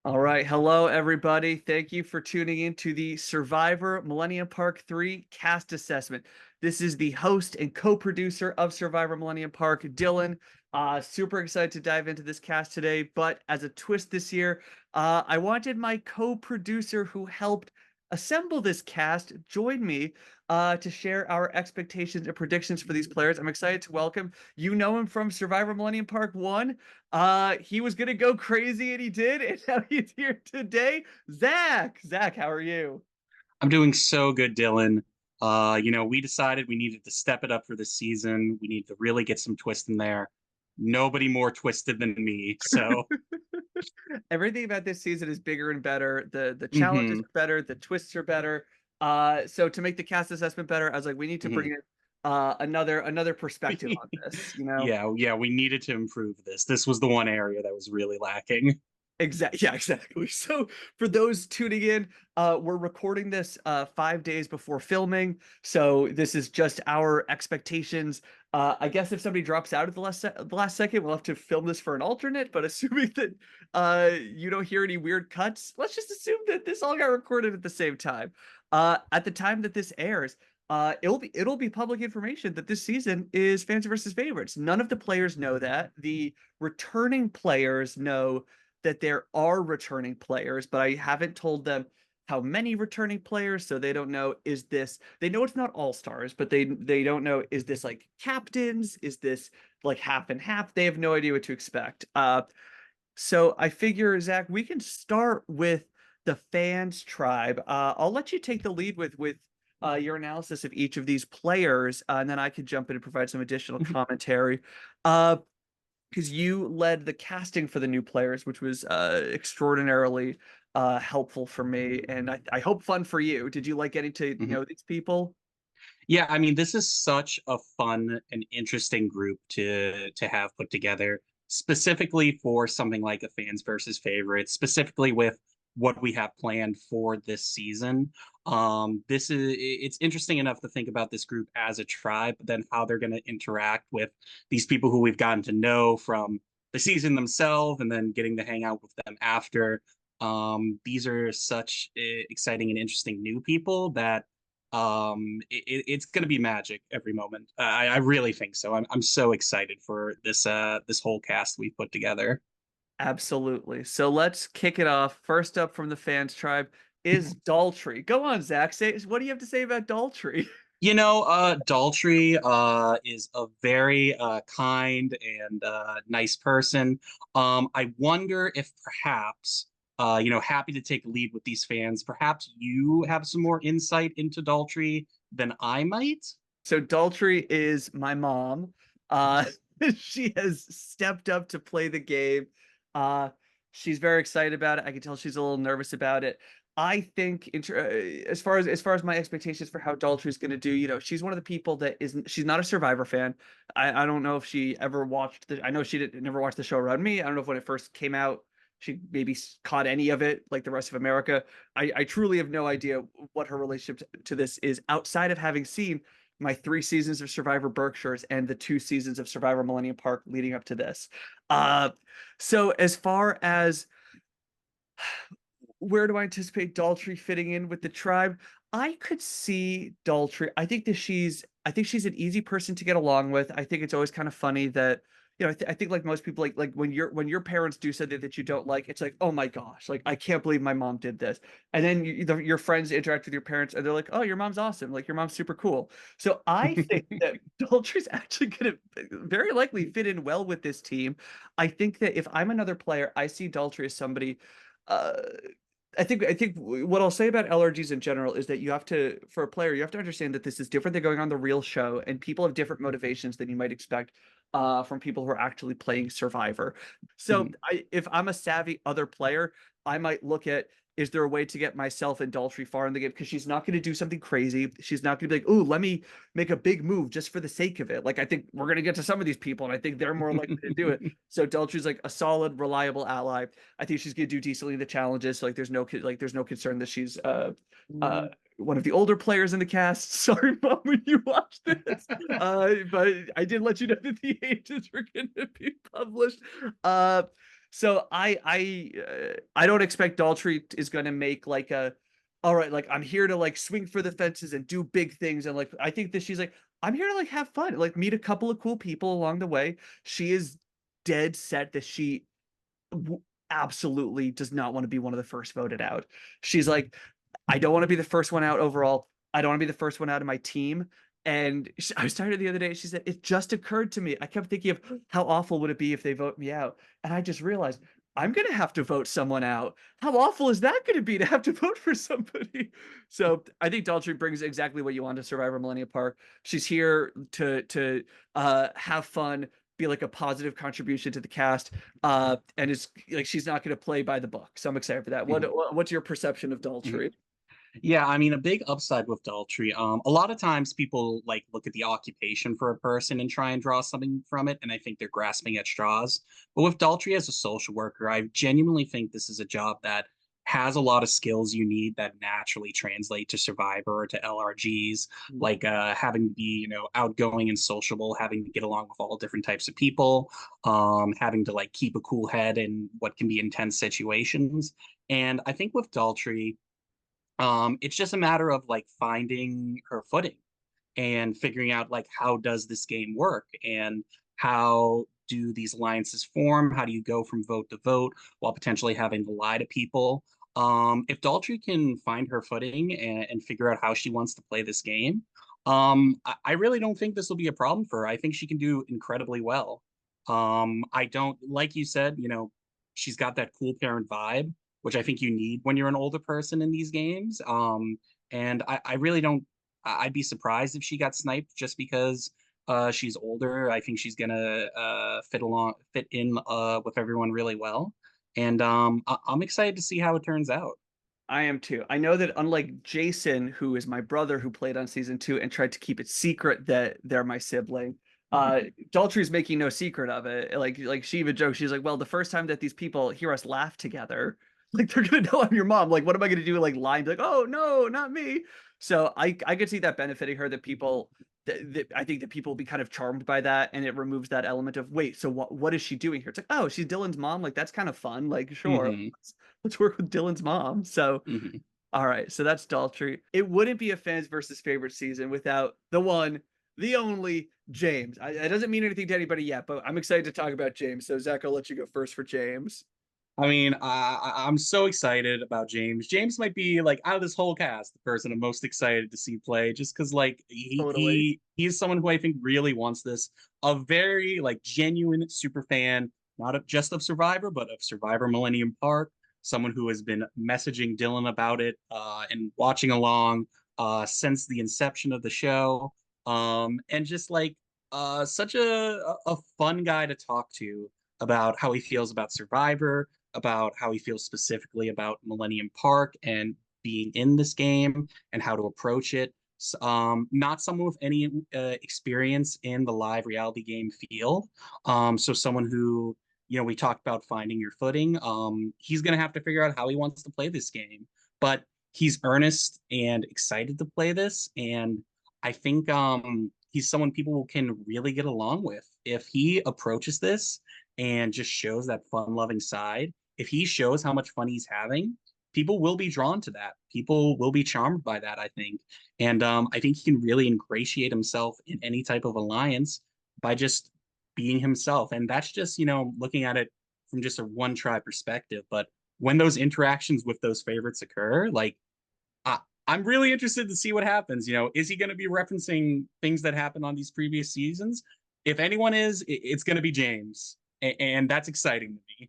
All right. Hello, everybody. Thank you for tuning in to the Survivor Millennium Park 3 cast assessment. This is the host and co-producer of Survivor Millennium Park, Dylan. Super excited to dive into this cast today. But as a twist this year, I wanted my co-producer who helped assemble this cast join me to share our expectations and predictions for these players. I'm excited to welcome. You know him from Survivor Millennium Park 1. He was gonna go crazy and he did, and now he's here today. Zach, how are you? I'm doing so good, Dylan. We decided we needed to step it up for this season. We need to really get some twist in there. Nobody more twisted than me. So, Everything about this season is bigger and better. The challenges mhm, are better, the twists are better. So to make the cast assessment better, I was like, we need to bring mhm. in another perspective on this, you know? Yeah, we needed to improve this. This was the one area that was really lacking. Exactly. Yeah, exactly. So for those tuning in, we're recording this 5 days before filming. So this is just our expectations. I guess if somebody drops out at the last second, we'll have to film this for an alternate. But assuming that you don't hear any weird cuts, let's just assume that this all got recorded at the same time. At the time that this airs, it'll be public information that this season is fans versus favorites. None of the players know that. The returning players know that there are returning players, but I haven't told them how many returning players, so they don't know is this they know it's not all stars, but they don't know is this like captains, is this like half and half. They have no idea what to expect. So I figure, Zach, we can start with the fans tribe. I'll let you take the lead with your analysis of each of these players, and then I could jump in and provide some additional commentary. Uh, because you led the casting for the new players, which was extraordinarily helpful for me, and I hope fun for you. Did you like getting to know these people? Yeah, I mean, this is such a fun and interesting group to have put together, specifically for something like a fans versus favorites, specifically with what we have planned for this season. It's interesting enough to think about this group as a tribe, but then how they're going to interact with these people who we've gotten to know from the season themselves, and then getting to hang out with them after. These are such exciting and interesting new people that it's going to be magic every moment. I really think so. I'm so excited for this whole cast we've put together. Absolutely. So let's kick it off. First up from the fans tribe is Daltrey. Go on, Zach. Say what do you have to say about Daltrey? Daltrey is a very kind and nice person. I wonder if perhaps, happy to take lead with these fans. Perhaps you have some more insight into Daltrey than I might. So Daltrey is my mom. Uh, she has stepped up to play the game. Uh, she's very excited about it. I can tell she's a little nervous about it. I think, as far as my expectations for how Daltrey's going to do, she's one of the people that isn't. She's not a Survivor fan. I don't know if she ever watched the. I know she didn't never watched the show around me. I don't know if when it first came out, she maybe caught any of it, like the rest of America. I truly have no idea what her relationship to this is outside of having seen my 3 seasons of Survivor Berkshires and the 2 seasons of Survivor Millennium Park leading up to this. Uh, so as far as where do I anticipate Daltrey fitting in with the tribe? I could see Daltrey. I think she's an easy person to get along with. I think it's always kind of funny that I think like most people like when your parents do something that you don't like, it's like, oh my gosh, like I can't believe my mom did this. And then your friends interact with your parents and they're like, oh, your mom's awesome, like your mom's super cool. So I think that Daltrey's actually going to very likely fit in well with this team. I think that if I'm another player, I see Daltrey as somebody. Uh, I think what I'll say about LRGs in general is that for a player, you have to understand that this is different than going on the real show, and people have different motivations than you might expect from people who are actually playing Survivor. So, if I'm a savvy other player, I might look at is there a way to get myself and Daltrey far in the game? Because she's not going to do something crazy. She's not going to be like, "Ooh, let me make a big move just for the sake of it." Like I think we're going to get to some of these people, and I think they're more likely to do it. So Daltrey's like a solid, reliable ally. I think she's gonna do decently in the challenges. So, like there's no concern that she's uh one of the older players in the cast. Sorry, mom, when you watch this. But I did let you know that the ages were gonna be published. Uh So I don't expect Daltrey is going to make like a, all right, like I'm here to like swing for the fences and do big things, and like I think that she's like, I'm here to like have fun, like meet a couple of cool people along the way. She is dead set that she absolutely does not want to be one of the first voted out. She's like, I don't want to be the first one out overall. I don't want to be the first one out of my team. And I was talking to her the other day. She said, it just occurred to me. I kept thinking of how awful would it be if they vote me out. And I just realized I'm going to have to vote someone out. How awful is that going to be to have to vote for somebody? So I think Daltrey brings exactly what you want to Survivor Millennium Park. She's here to have fun, be like a positive contribution to the cast, and it's like she's not going to play by the book. So I'm excited for that. What's your perception of Daltrey? Yeah, I mean, a big upside with Daltrey. A lot of times people like look at the occupation for a person and try and draw something from it, and I think they're grasping at straws. But with Daltrey as a social worker, I genuinely think this is a job that has a lot of skills you need that naturally translate to Survivor or to LRGs, like having to be, outgoing and sociable, having to get along with all different types of people, having to like keep a cool head in what can be intense situations. And I think with Daltrey, it's just a matter of like finding her footing and figuring out like how does this game work and how do these alliances form? How do you go from vote to vote while potentially having to lie to people? If Daltrey can find her footing and figure out how she wants to play this game, I really don't think this will be a problem for her. I think she can do incredibly well. I don't, like you said, she's got that cool parent vibe, which I think you need when you're an older person in these games. And I really don't. I'd be surprised if she got sniped just because she's older. I think she's gonna fit in with everyone really well, and I'm excited to see how it turns out. I am too. I know that unlike Jason, who is my brother who played on season 2 and tried to keep it secret that they're my sibling, Daltrey's making no secret of it. Like she even jokes, she's like, well, the first time that these people hear us laugh together, like they're gonna know I'm your mom. Like, what am I gonna do? Like lie and be like, oh no, not me. So I could see that benefiting her, that people that I think that people will be kind of charmed by that, and it removes that element of, wait, so what is she doing here? It's like, oh, she's Dylan's mom. Like that's kind of fun. Like, sure, Hmm. let's work with Dylan's mom. So, Hmm. all right. So that's Daltrey. It wouldn't be a fans versus favorite season without the one, the only James. It doesn't mean anything to anybody yet, but I'm excited to talk about James. So, Zach, I'll let you go first for James. I mean, I'm so excited about James. James might be like out of this whole cast, the person I'm most excited to see play, just because like Totally. he's someone who I think really wants this. A very like genuine super fan, just of Survivor, but of Survivor Millennium Park. Someone who has been messaging Dylan about it and watching along since the inception of the show. And just like such a fun guy to talk to about how he feels about Survivor, about how he feels specifically about Millennium Park and being in this game and how to approach it. Not someone with any experience in the live reality game field. So someone who, we talked about finding your footing. He's going to have to figure out how he wants to play this game, but he's earnest and excited to play this. And I think he's someone people can really get along with. If he approaches this and just shows that fun loving side, if he shows how much fun he's having, people will be drawn to that. People will be charmed by that, I think. And I think he can really ingratiate himself in any type of alliance by just being himself. And that's just, looking at it from just a one try perspective. But when those interactions with those favorites occur, like, I'm really interested to see what happens. Is he going to be referencing things that happened on these previous seasons? If anyone is, it's going to be James. And that's exciting to me.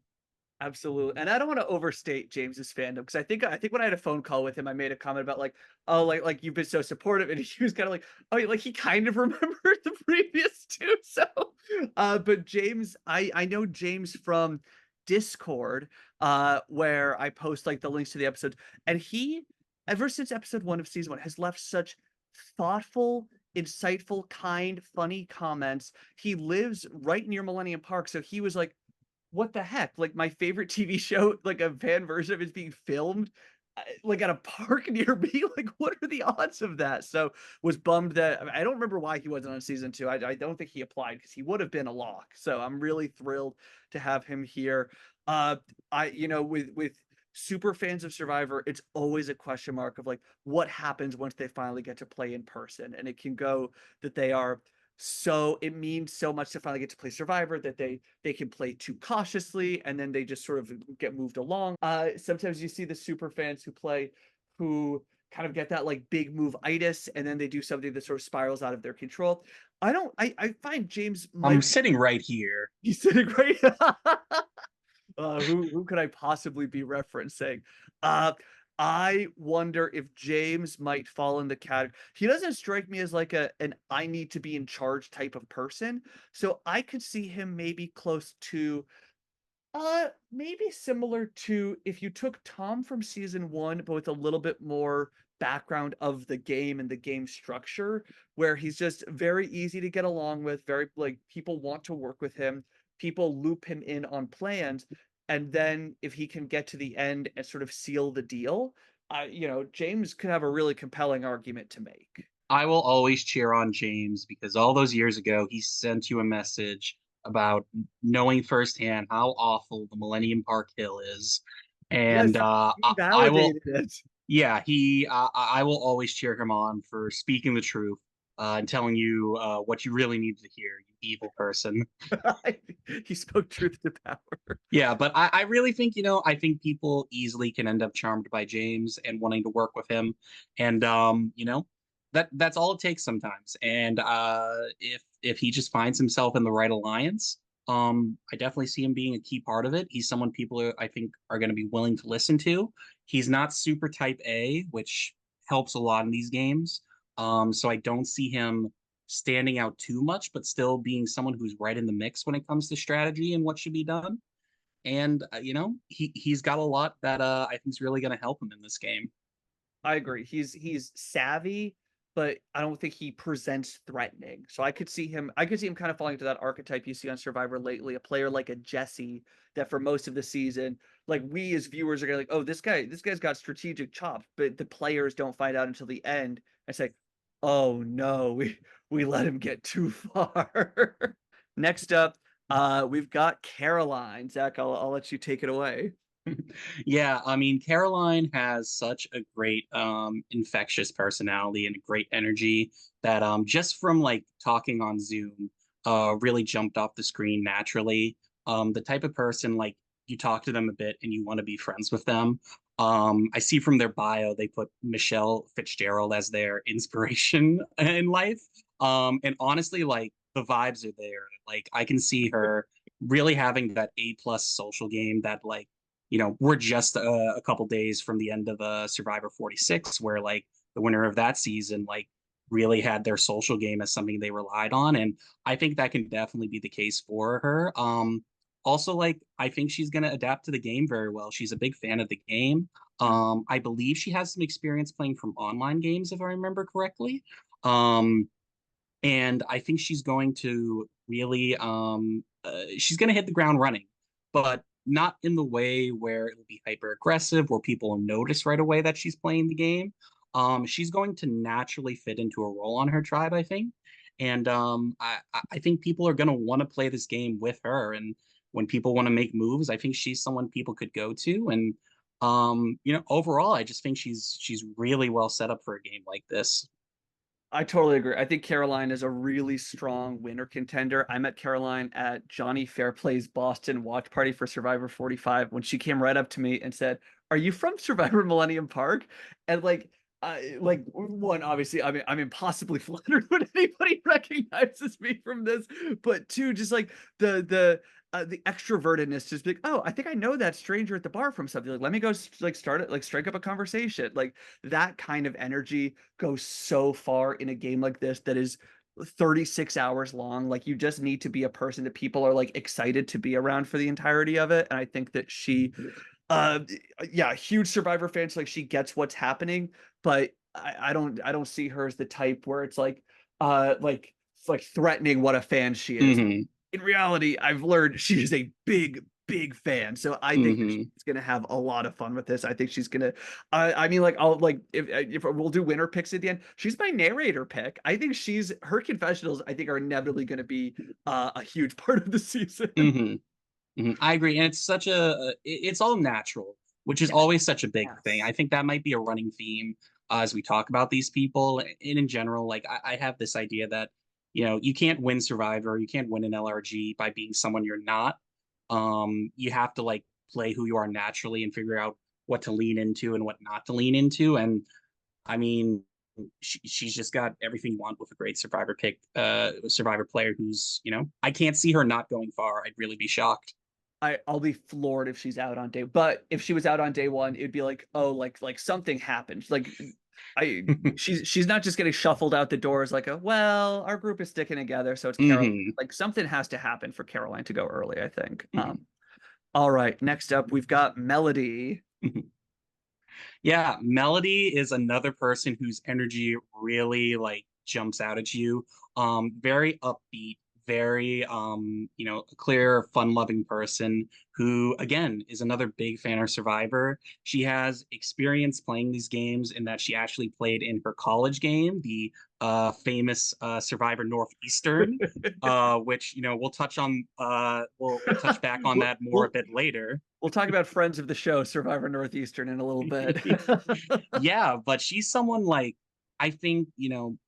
Absolutely. And I don't want to overstate James's fandom, because I think when I had a phone call with him, I made a comment about like, oh, like you've been so supportive, and he was kind of like, oh, like he kind of remembered the previous two. So, but James, I know James from Discord, where I post like the links to the episodes, and he, ever since episode 1 of season 1, has left such thoughtful, insightful, kind, funny comments. He lives right near Millennium Park, so he was like, what the heck? Like my favorite TV show, like a fan version of it, is being filmed like at a park near me. Like, what are the odds of that? So was bummed that, I mean, I don't remember why he wasn't on season 2. I don't think he applied, because he would have been a lock. So I'm really thrilled to have him here. Uh, with super fans of Survivor, it's always a question mark of like what happens once they finally get to play in person, and it can go that they are so it means so much to finally get to play Survivor that they can play too cautiously, and then they just sort of get moved along. Sometimes you see the super fans who kind of get that like big move itis, and then they do something that sort of spirals out of their control. I find James I'm might sitting right here. be sitting right. Who could I possibly be referencing? Uh, I wonder if James might fall in the category. He doesn't strike me as like an I need to be in charge type of person. So I could see him maybe close to maybe similar to if you took Tom from season one, but with a little bit more background of the game and the game structure, where he's just very easy to get along with, very like people want to work with him, people loop him in on plans, and then if he can get to the end and sort of seal the deal, James could have a really compelling argument to make. I will always cheer on James because all those years ago, he sent you a message about knowing firsthand how awful the Millennium Park Hill is. And Yes, he I will, validated it. yeah, I will always cheer him on for speaking the truth and telling you what you really need to hear, you evil person. He spoke truth to power. Yeah, but I really think, I think people easily can end up charmed by James and wanting to work with him. And that's all it takes sometimes. And if he just finds himself in the right alliance, I definitely see him being a key part of it. He's someone people I think are going to be willing to listen to. He's not super type A, which helps a lot in these games. So I don't see him standing out too much, but still being someone who's right in the mix when it comes to strategy and what should be done. And he's got a lot that I think is really going to help him in this game. I agree. He's savvy, but I don't think he presents threatening. So I could see him kind of falling into that archetype you see on Survivor lately, a player like a Jesse that for most of the season, like we as viewers are gonna like, oh, this guy's got strategic chops, but the players don't find out until the end and say, oh no, we let him get too far. Next up, we've got Caroline. Zach, I'll let you take it away. Yeah, I mean, Caroline has such a great infectious personality and a great energy that just from like talking on Zoom really jumped off the screen naturally. The type of person like you talk to them a bit and you want to be friends with them. I see from their bio they put Michelle Fitzgerald as their inspiration in life. And honestly, like the vibes are there. Like I can see her really having that A+ social game that like we're just a couple days from the end of Survivor 46, where like the winner of that season, like really had their social game as something they relied on. And I think that can definitely be the case for her. Also, like, I think she's going to adapt to the game very well. She's a big fan of the game. I believe she has some experience playing from online games, if I remember correctly. And I think she's going to really she's going to hit the ground running, but not in the way where it'll be hyper aggressive, where people will notice right away that she's playing the game. She's going to naturally fit into a role on her tribe, I think, and I think people are going to want to play this game with her. And when people want to make moves, I think she's someone people could go to. And overall, I just think she's really well set up for a game like this. I totally agree. I think Caroline is a really strong winner contender. I met Caroline at Johnny Fairplay's Boston watch party for Survivor 45 when she came right up to me and said, "Are you from Survivor Millennium Park?" And like one, obviously, I'm impossibly flattered when anybody recognizes me from this, but two, just like the extrovertedness, just like, oh, I think I know that stranger at the bar from something. Like, let me go like start it, like strike up a conversation. Like that kind of energy goes so far in a game like this that is 36 hours long. Like you just need to be a person that people are like excited to be around for the entirety of it. And I think that she uh yeah, huge Survivor fan. So like she gets what's happening, but I don't see her as the type where it's like threatening what a fan she is. Hmm. In reality, I've learned she is a big fan. So I think that Hmm. she's gonna have a lot of fun with this. I think she's gonna. I mean, like I'll like if we'll do winner picks at the end. She's my narrator pick. I think her confessionals. I think are inevitably going to be a huge part of the season. Hmm. I agree, and it's such it's all natural, which is Yes. always such a big thing. Yes. I think that might be a running theme as we talk about these people, and in general. Like I have this idea that you can't win Survivor, you can't win an LRG by being someone you're not. You have to like play who you are naturally and figure out what to lean into and what not to lean into. And I mean, she's just got everything you want with a great Survivor player who's, I can't see her not going far. I'd really be shocked. I'll be floored if she's out on day. But if she was out on day one, it'd be like, oh, like something happened. Like she's not just getting shuffled out the doors like a well, our group is sticking together, so it's Caroline. Hmm. Like something has to happen for Caroline to go early, I think. Hmm. All right, next up we've got Melody. Yeah, Melody is another person whose energy really like jumps out at you. Very upbeat, very a clear, fun-loving person who again is another big fan of Survivor. She has experience playing these games in that she actually played in her college game, the famous Survivor Northeastern, which we'll touch back on We'll, that more a we'll bit later. we'll talk about friends of the show, Survivor Northeastern, in a little bit. Yeah, but she's someone like I think,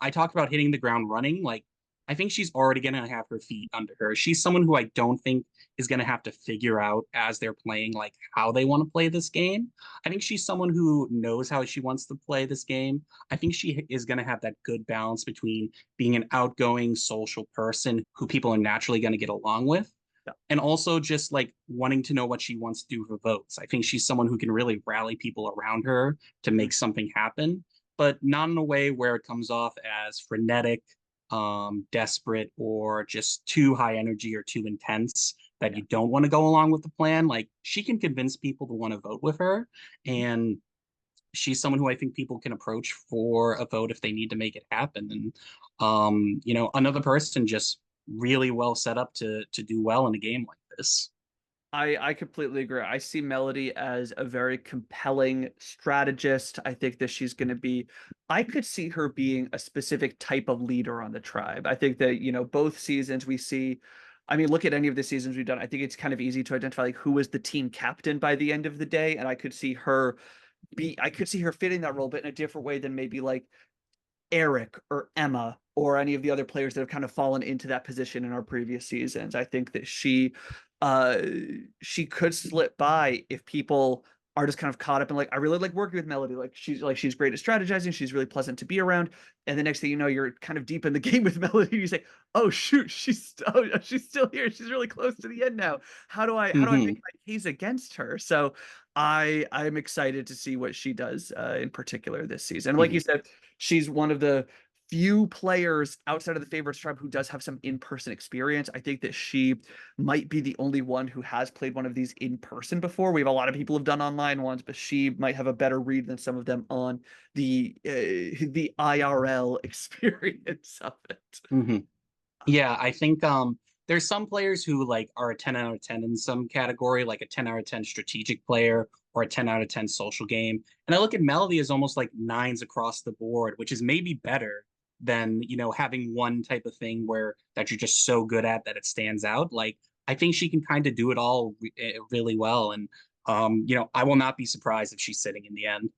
I talked about hitting the ground running. Like, I think she's already gonna have her feet under her. She's someone who I don't think is gonna have to figure out as they're playing, like how they want to play this game. I think she's someone who knows how she wants to play this game. I think she is gonna have that good balance between being an outgoing social person who people are naturally gonna get along with and also just like wanting to know what she wants to do for votes. I think she's someone who can really rally people around her to make something happen, but not in a way where it comes off as frenetic, desperate, or just too high energy or too intense that Yeah. you don't want to go along with the plan. Like she can convince people to want to vote with her, and she's someone who I think people can approach for a vote if they need to make it happen. And another person just really well set up to do well in a game like this. I completely agree. I see Melody as a very compelling strategist. I think that she's going to be, I could see her being a specific type of leader on the tribe. I think that, both seasons we see, I mean, look at any of the seasons we've done. I think it's kind of easy to identify like who was the team captain by the end of the day. And I could see her fitting that role, but in a different way than maybe like Eric or Emma or any of the other players that have kind of fallen into that position in our previous seasons. I think that uh she could slip by if people are just kind of caught up in like I really like working with Melody. She's great at strategizing, she's really pleasant to be around. And the next thing you know, you're kind of deep in the game with Melody. You say, oh shoot, she's still here. She's really close to the end now. How do I make Hmm. my case against her? So I'm excited to see what she does in particular this season. Like you Hmm. said, she's one of the few players outside of the favorites tribe who does have some in-person experience. I think that she might be the only one who has played one of these in person before. We have a lot of people who've done online ones, but she might have a better read than some of them on the IRL experience of it. Hmm. Yeah, I think there's some players who like are a 10 out of 10 in some category, like a 10 out of 10 strategic player or a 10 out of 10 social game. And I look at Melody as almost like nines across the board, which is maybe better than, having one type of thing where that you're just so good at that it stands out. Like I think she can kind of do it all really well. And I will not be surprised if she's sitting in the end.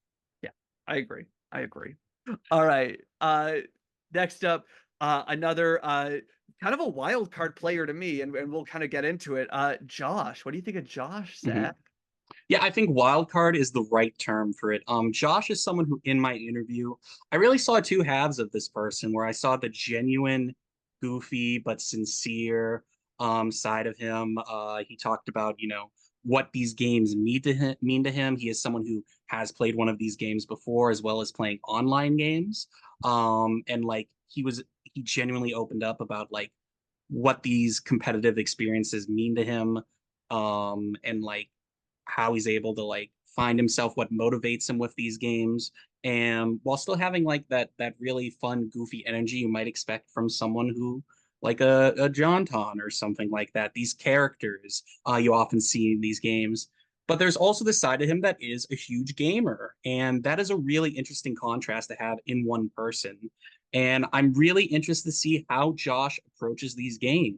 Yeah, I agree. I agree. All right. Next up, another kind of a wild card player to me, and we'll kind of get into it. Josh, what do you think of Josh, Mhm. Zach? Yeah, I think wild card is the right term for it. Josh is someone who, in my interview, I really saw two halves of this person, where I saw the genuine, goofy but sincere side of him. He talked about, what these games mean to him. He is someone who has played one of these games before, as well as playing online games. And like he genuinely opened up about like what these competitive experiences mean to him. And like how he's able to like find himself, what motivates him with these games, and while still having like that really fun, goofy energy you might expect from someone who like a JohnTon or something like that. These characters you often see in these games. But there's also the side of him that is a huge gamer, and that is a really interesting contrast to have in one person. And I'm really interested to see how Josh approaches this game.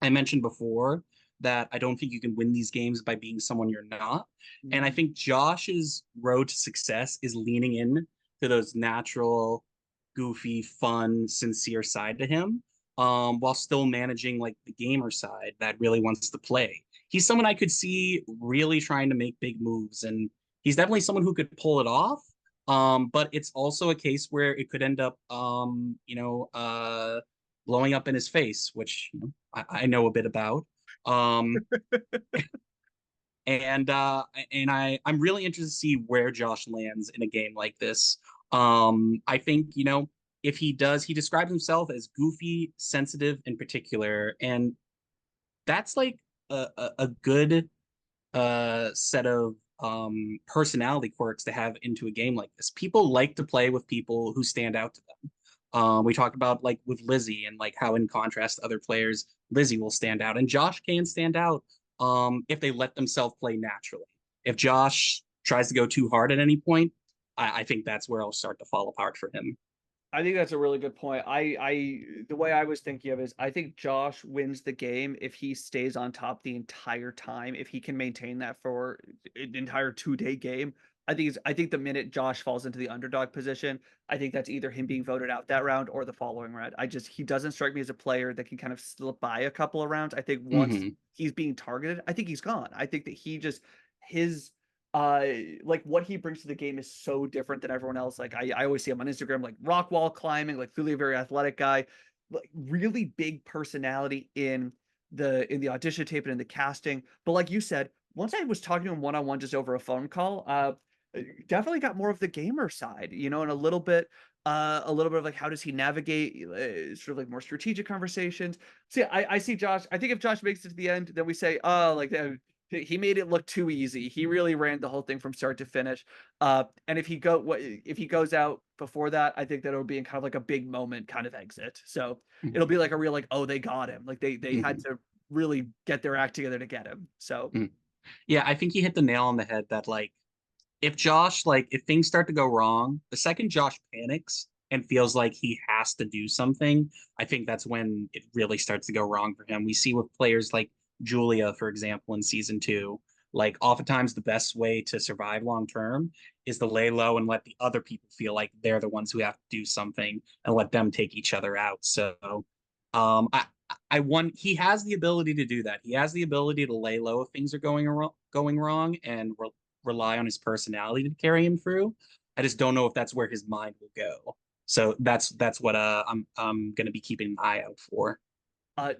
I mentioned before that I don't think you can win these games by being someone you're not. And I Mhm. think Josh's road to success is leaning in to those natural, goofy, fun, sincere side to him, while still managing like the gamer side that really wants to play. He's someone I could see really trying to make big moves, and he's definitely someone who could pull it off. But it's also a case where it could end up, blowing up in his face, which I know a bit about. Um, and I'm really interested to see where Josh lands in a game like this. I think, if he describes himself as goofy, sensitive in particular, and that's like a good set of personality quirks to have into a game like this. People like to play with people who stand out to them. We talked about like with Lizzie and like how in contrast to other players, Lizzie will stand out, and Josh can stand out if they let themselves play naturally. If Josh tries to go too hard at any point, I think that's where I'll start to fall apart for him. I think that's a really good point. The way I was thinking of is I think Josh wins the game if he stays on top the entire time. If he can maintain that for an entire 2 day game, I think the minute Josh falls into the underdog position, I think that's either him being voted out that round or the following round. He doesn't strike me as a player that can kind of slip by a couple of rounds. I think once Hmm. he's being targeted, I think he's gone. I think that his uh like what he brings to the game is so different than everyone else. Like I always see him on Instagram, like rock wall climbing, like clearly a very athletic guy, like really big personality in the audition tape and in the casting. But like you said, once I was talking to him one-on-one just over a phone call, definitely got more of the gamer side, and a little bit of like how does he navigate sort of like more strategic conversations. See, I see Josh. I think if Josh makes it to the end, then we say, oh, like he made it look too easy. He really ran the whole thing from start to finish. And if he goes out before that, I think that it'll be in kind of like a big moment kind of exit. So it'll be like a real like, oh, they got him. Like they had Hmm. to really get their act together to get him. So Hmm. Yeah, I think you hit the nail on the head that like if things start to go wrong, the second Josh panics and feels like he has to do something, I think that's when it really starts to go wrong for him. We see with players like Julia, for example, in season two, like oftentimes the best way to survive long term is to lay low and let the other people feel like they're the ones who have to do something and let them take each other out. So I want he has the ability to do that. He has the ability to lay low if things are going wrong and rely on his personality to carry him through. I just don't know if that's where his mind will go. So that's what I'm gonna be keeping an eye out for.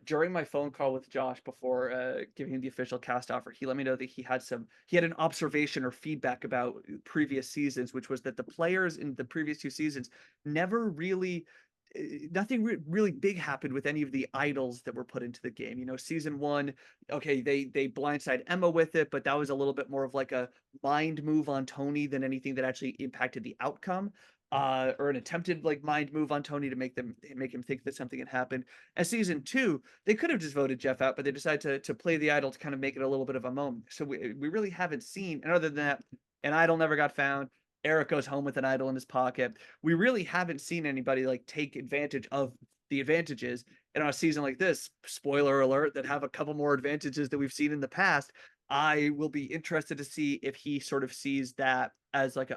during my phone call with Josh before giving him the official cast offer, he let me know that he had an observation or feedback about previous seasons, which was that the players in the previous 2 seasons never really nothing really big happened with any of the idols that were put into the game. Season one, okay, they blindside Emma with it, but that was a little bit more of like a mind move on Tony than anything that actually impacted the outcome. Or an attempted like mind move on Tony to make him think that something had happened. As season two, they could have just voted Jeff out, but they decided to play the idol to kind of make it a little bit of a moment. So we really haven't seen, and other than that, an idol never got found. Eric goes home with an idol in his pocket. We really haven't seen anybody like take advantage of the advantages. And on a season like this, spoiler alert, that have a couple more advantages that we've seen in the past, I will be interested to see if he sort of sees that as like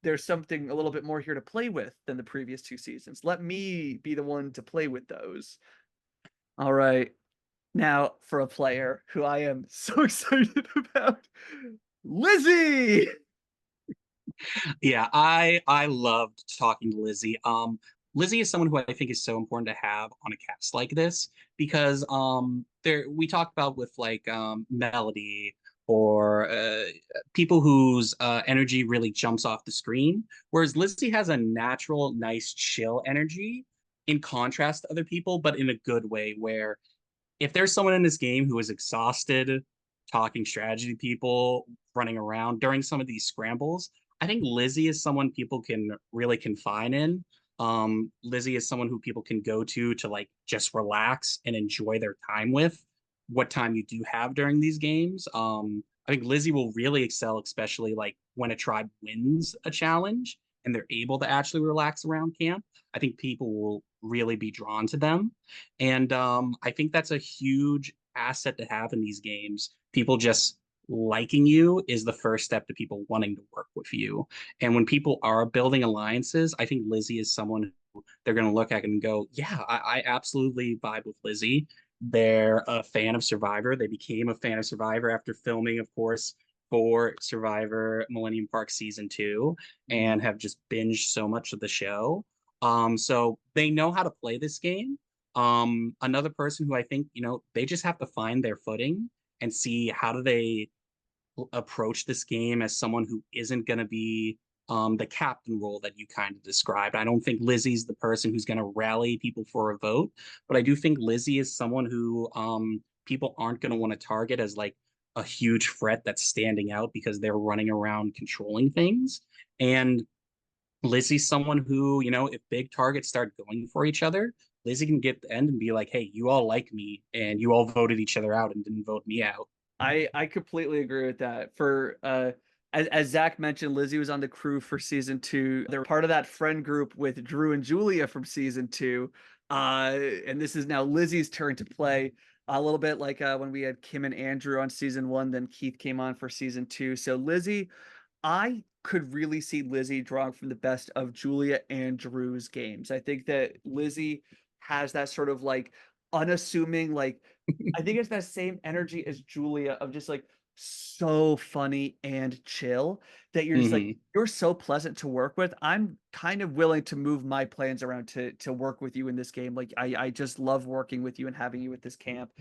there's something a little bit more here to play with than the previous 2 seasons. Let me be the one to play with those. All right. Now for a player who I am so excited about, Lizzie. Yeah, I loved talking to Lizzie. Lizzie is someone who I think is so important to have on a cast like this because there we talk about with like Melody or people whose energy really jumps off the screen, whereas Lizzie has a natural, nice, chill energy in contrast to other people, but in a good way where if there's someone in this game who is exhausted talking strategy to people, running around during some of these scrambles, I think Lizzie is someone people can really confine in. Lizzie is someone who people can go to like just relax and enjoy their time with. What time you do have during these games. I think Lizzie will really excel, especially like when a tribe wins a challenge and they're able to actually relax around camp. I think people will really be drawn to them. And I think that's a huge asset to have in these games. People just liking you is the first step to people wanting to work with you. And when people are building alliances, I think Lizzie is someone who they're going to look at and go, yeah, I absolutely vibe with Lizzie. They're a fan of Survivor. They became a fan of Survivor after filming, of course, for Survivor Millennium Park season 2 and have just binged so much of the show. So they know how to play this game. Another person who I think, they just have to find their footing and see how do they approach this game as someone who isn't going to be the captain role that you kind of described. I don't think Lizzie's the person who's going to rally people for a vote, but I do think Lizzie is someone who people aren't going to want to target as like a huge threat that's standing out because they're running around controlling things. And Lizzie's someone who, if big targets start going for each other, Lizzie can get the end and be like, hey, you all like me and you all voted each other out and didn't vote me out. I completely agree with that. For as Zach mentioned, Lizzie was on the crew for season 2. They're part of that friend group with Drew and Julia from season 2. And this is now Lizzie's turn to play a little bit like when we had Kim and Andrew on season 1, then Keith came on for season 2. So Lizzie, I could really see Lizzie drawing from the best of Julia and Drew's games. I think that Lizzie has that sort of like unassuming, like I think it's that same energy as Julia of just like so funny and chill that you're just like Hmm. you're so pleasant to work with. I'm kind of willing to move my plans around to work with you in this game. Like I just love working with you and having you at this camp.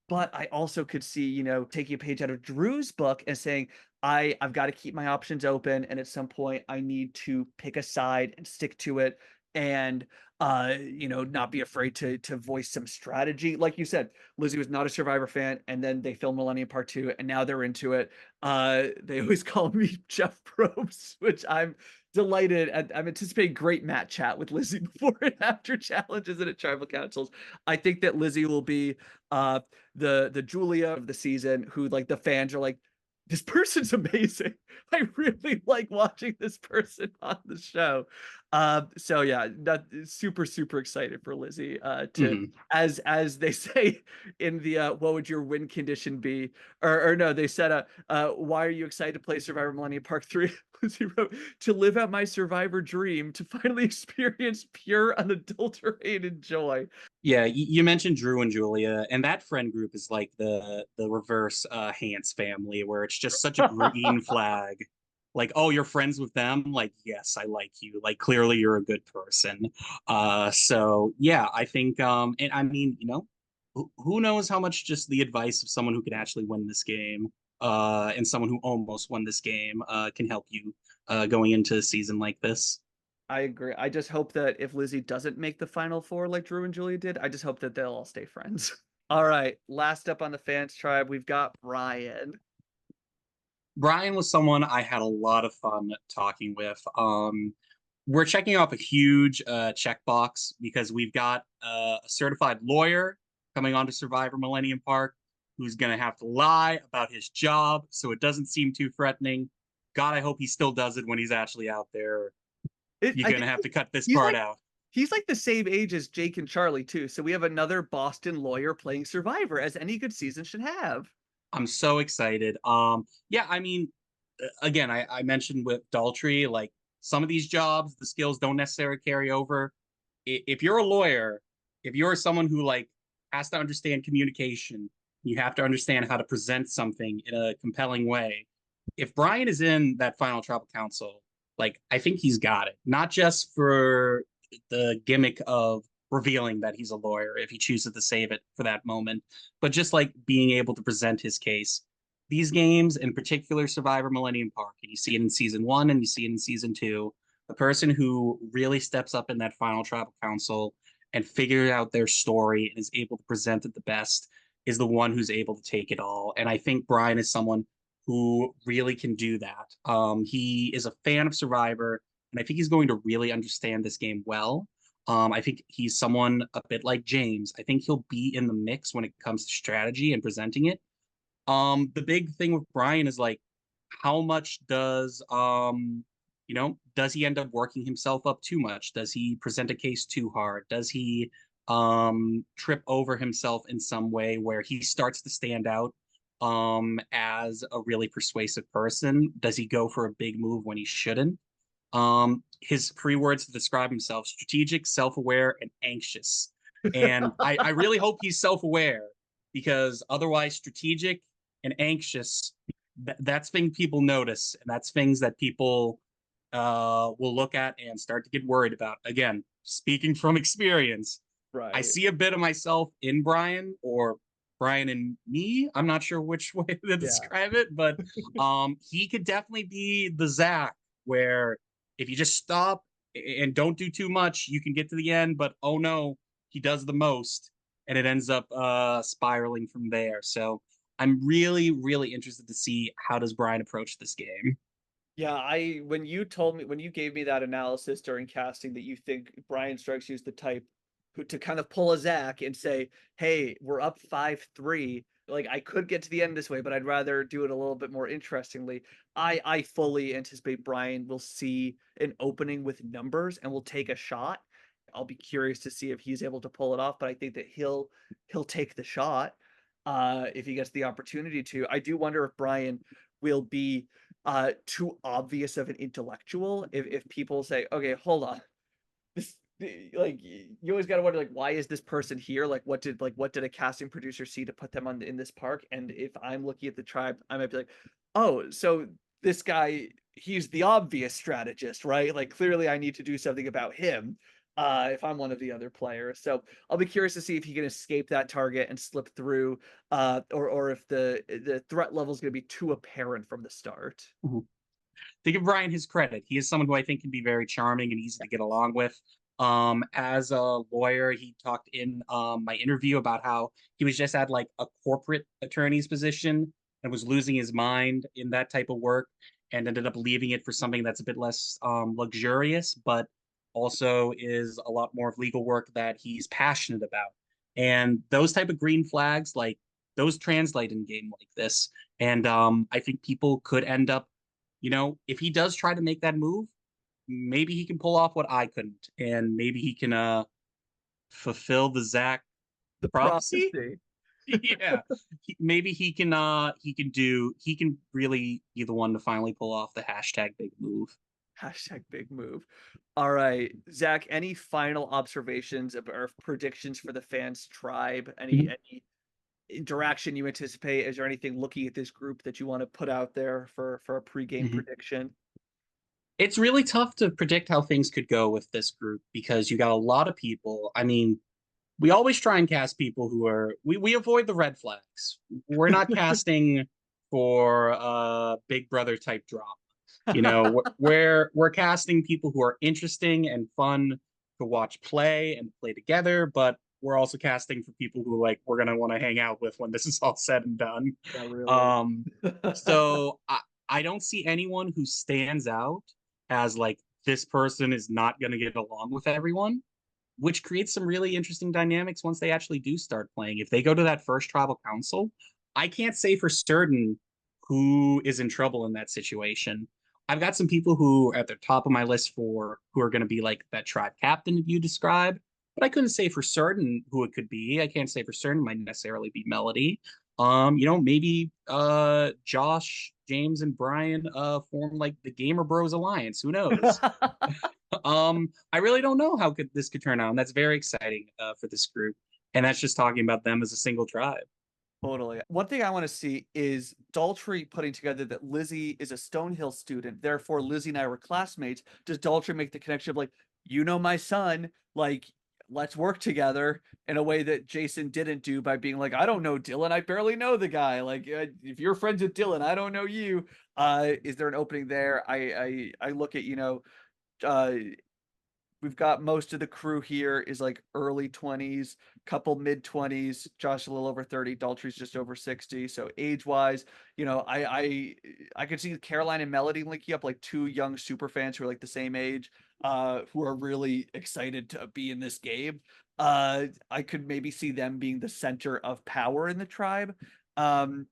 But I also could see, taking a page out of Drew's book and saying, I've got to keep my options open, and at some point I need to pick a side and stick to it, and not be afraid to voice some strategy. Like you said, Lizzie was not a Survivor fan, and then they filmed Millennium Part 2, and now they're into it. They always call me Jeff Probst, which I'm delighted at. I'm anticipating great Matt chat with Lizzie before and after challenges and at tribal councils. I think that Lizzie will be the Julia of the season, who like the fans are like, this person's amazing. I really like watching this person on the show. So yeah, that super super excited for Lizzie to, Hmm. as they say in the what would your win condition be, or no, they said why are you excited to play Survivor Millennium Park 3? Lizzie wrote, to live out my Survivor dream, to finally experience pure unadulterated joy. Yeah, you mentioned Drew and Julia, and that friend group is like the reverse Hans family, where it's just such a green flag. Like, oh, you're friends with them? Like, yes, I like you. Like, clearly you're a good person. So yeah, I think and I mean, who knows how much just the advice of someone who can actually win this game, and someone who almost won this game, can help you going into a season like this. I agree. I just hope that if Lizzie doesn't make the final four like Drew and Julia did, I just hope that they'll all stay friends. All right, last up on the fans tribe, we've got Brian. Brian was someone I had a lot of fun talking with. We're checking off a huge checkbox because we've got a certified lawyer coming on to Survivor Millennium Park who's going to have to lie about his job so it doesn't seem too threatening. God, I hope he still does it when he's actually out there. You're I going to think have to cut this he's part like out. he's like the same age as Jake and Charlie too. So we have another Boston lawyer playing Survivor, as any good season should have. I'm so excited. Yeah, I mean, again, I mentioned with Daltrey, like some of these jobs, the skills don't necessarily carry over. If you're a lawyer, if you're someone who like has to understand communication, you have to understand how to present something in a compelling way. If Brian is in that final tribal council, like I think he's got it. Not just for the gimmick of revealing that he's a lawyer if he chooses to save it for that moment, but just like being able to present his case. These games, in particular Survivor Millennium Park, and you see it in season 1 and you see it in season 2, the person who really steps up in that final tribal council and figures out their story and is able to present it the best is the one who's able to take it all. And I think Brian is someone who really can do that. He is a fan of Survivor, and I think he's going to really understand this game well. I think he's someone a bit like James. I think he'll be in the mix when it comes to strategy and presenting it. The big thing with Brian is like, how much does does he end up working himself up too much? Does he present a case too hard? Does he trip over himself in some way where he starts to stand out as a really persuasive person? Does he go for a big move when he shouldn't? His three words to describe himself: strategic, self-aware, and anxious. And I really hope he's self-aware, because otherwise strategic and anxious, that's things people notice, and that's things that people will look at and start to get worried about. Again, speaking from experience, I Right. see a bit of myself in Brian, or Brian and me. I'm not sure which way to Yeah. describe it, but he could definitely be the Zach, where if you just stop and don't do too much, you can get to the end. But oh no, he does the most, and it ends up spiraling from there. So I'm really, really interested to see how does Brian approach this game. Yeah, when you told me when you gave me that analysis during casting that you think Brian strikes you as the type who to kind of pull a Zach and say, "Hey, we're up 5-3. Like I could get to the end this way, but I'd rather do it a little bit more interestingly." I fully anticipate Brian will see an opening with numbers and will take a shot. I'll be curious to see if he's able to pull it off, but I think that he'll take the shot if he gets the opportunity to. I do wonder if Brian will be too obvious of an intellectual if people say, okay, hold on, this like you always got to wonder, like, why is this person here, what did a casting producer see to put them on in this park? And if I'm looking at the tribe, I might be like, oh, so this guy, he's the obvious strategist, right? Like clearly I need to do something about him if I'm one of the other players. So I'll be curious to see if he can escape that target and slip through, or if the threat level is going to be too apparent from the start. Mhm. To give Brian his credit, he is someone who I think can be very charming and easy to get along with. As a lawyer, he talked in my interview about how he was just at like a corporate attorney's position and was losing his mind in that type of work, and ended up leaving it for something that's a bit less luxurious, but also is a lot more of legal work that he's passionate about. And those type of green flags, like those translate in a game like this. And I think people could end up, if he does try to make that move, maybe he can pull off what I couldn't, and maybe he can fulfill the Zach The prophecy. prophecy. Yeah, maybe he can really be the one to finally pull off the hashtag big move. Hashtag big move. All right, Zach, any final observations or predictions for the fans tribe? Any interaction you anticipate? Is there anything looking at this group that you want to put out there for a pregame Mhm. prediction? It's really tough to predict how things could go with this group, because you got a lot of people. I mean, we always try and cast people who are we avoid the red flags. We're not casting for Big Brother type drama. We're casting people who are interesting and fun to watch play and play together, but we're also casting for people who like we're gonna want to hang out with when this is all said and done. Yeah, really. Um, so I don't see anyone who stands out as like this person is not gonna get along with everyone, which creates some really interesting dynamics once they actually do start playing. If they go to that first tribal council, I can't say for certain who is in trouble in that situation. I've got some people who are at the top of my list for who are going to be like that tribe captain you described, but I couldn't say for certain who it could be. I can't say for certain it might necessarily be Melody. Maybe Josh, James, and Brian form like the Gamer Bros Alliance. Who knows? I really don't know how this could turn out, and that's very exciting for this group. And that's just talking about them as a single tribe. Totally. One thing I want to see is Daltrey putting together that Lizzie is a Stonehill student. Therefore, Lizzie and I were classmates. Does Daltrey make the connection of like, my son, like, let's work together in a way that Jason didn't do by being like, I don't know Dylan. I barely know the guy. Like, if you're friends with Dylan, I don't know you. Is there an opening there? I look at, uh, we've got most of the crew here is like early 20s, couple mid 20s, Josh a little over 30, Daltrey's just over 60. So age wise, I could see Caroline and Melody linking up, like two young super fans who are like the same age, who are really excited to be in this game. I could maybe see them being the center of power in the tribe. Um,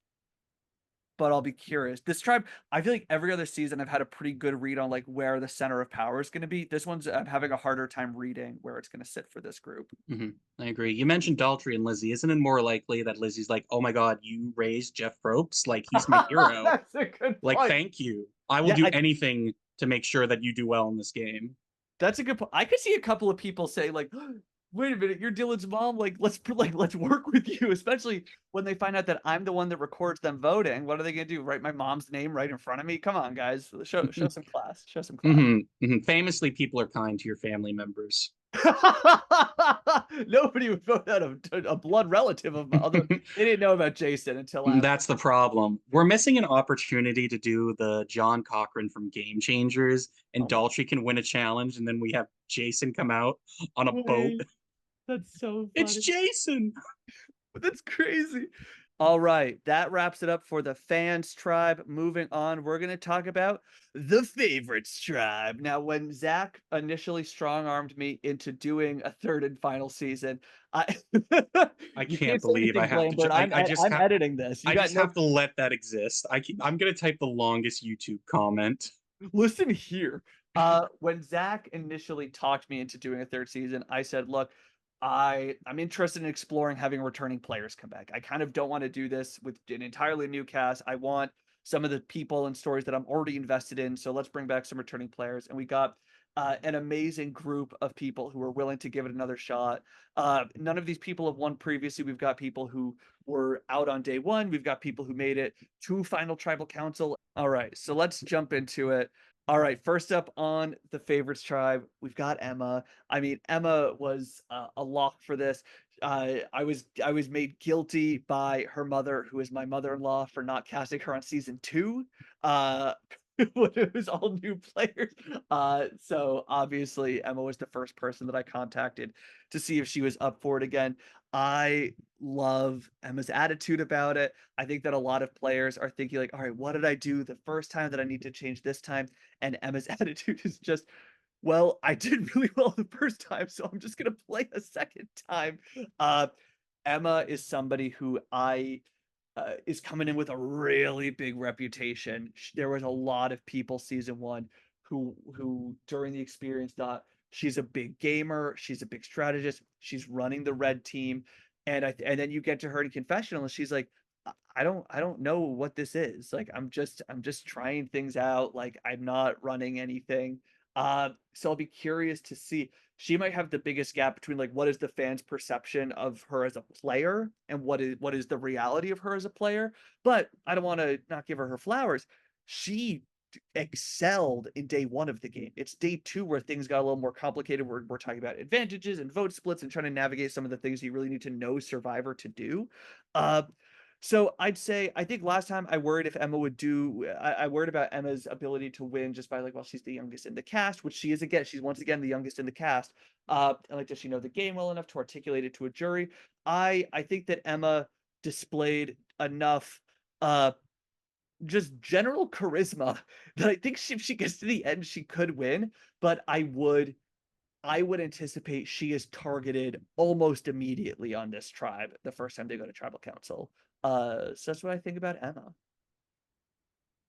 but I'll be curious. This tribe, I feel like every other season I've had a pretty good read on like where the center of power is going to be. This one's I'm having a harder time reading where it's going to sit for this group. I agree. You mentioned Daltrey and Lizzie. Isn't it more likely that Lizzie's like, oh my God, you raised Jeff Probst? Like, he's my hero. That's a good Like, point. thank you. I will Yeah, do anything to make sure that you do well in this game. that's a good point. I could see a couple of people say like, "Wait a minute, you're Dylan's mom. Let's work with you." Especially when they find out that I'm the one that records them voting. What are they gonna do? Write my mom's name right in front of me? Come on, guys, show some class. Show some class. Famously, people are kind to your family members. Nobody would vote out a blood relative of my other. They didn't know about Jason until after. That's the problem. We're missing an opportunity to do the John Cochran from Game Changers, and Oh my Daltrey can win a challenge, and then we have Jason come out on a boat. God, that's so It's funny. Jason. That's crazy. All right, that wraps it up for the fans tribe. Moving on, we're going to talk about the favorites tribe. Now, when Zach initially strong armed me into doing a third and final season, I I you can't can't say believe I anything, have to. Blambert. I'm editing this. You I got just no. have to let that exist. I'm gonna type the longest YouTube comment. Listen here. When Zach initially talked me into doing a third season, I said, "Look, I'm interested in exploring having returning players come back. I kind of don't want to do this with an entirely new cast. I want some of the people and stories that I'm already invested in. So let's bring back some returning players." And we got an amazing group of people who are willing to give it another shot. None of these people have won previously. We've got people who were out on day one. We've got people who made it to Final Tribal Council. All right, so let's jump into it. All right, first up on the favorites tribe, we've got Emma. I mean, Emma was a lock for this. I was made guilty by her mother, who is my mother-in-law, for not casting her on season two. Uh, when it was all new players. So obviously Emma was the first person that I contacted to see if she was up for it again. I love Emma's attitude about it. I think that a lot of players are thinking like, all right, what did I do the first time that I need to change this time? And Emma's attitude is just, well, I did really well the first time, so I'm just gonna play a second time. Uh, Emma is somebody who I is coming in with a really big reputation. There was a lot of people season one who during the experience thought she's a big gamer, she's a big strategist, she's running the red team, and then you get to her in confessional, and she's like, I don't know what this is. Like I'm just trying things out. Like I'm not running anything. So I'll be curious to see. She might have the biggest gap between like what is the fans' perception of her as a player and what is the reality of her as a player. But I don't want to not give her flowers. She excelled in day one of the game. It's day two where things got a little more complicated. We're talking about advantages and vote splits and trying to navigate some of the things you really need to know Survivor to do. Uh, so I'd say I think last time I worried if Emma would do I worried about Emma's ability to win just by like, well, she's the youngest in the cast, which she is again. She's once again the youngest in the cast. And like, does she know the game well enough to articulate it to a jury? I think that Emma displayed enough just general charisma that I think if she gets to the end, she could win. But I would anticipate she is targeted almost immediately on this tribe the first time they go to tribal council. So that's what I think about Emma.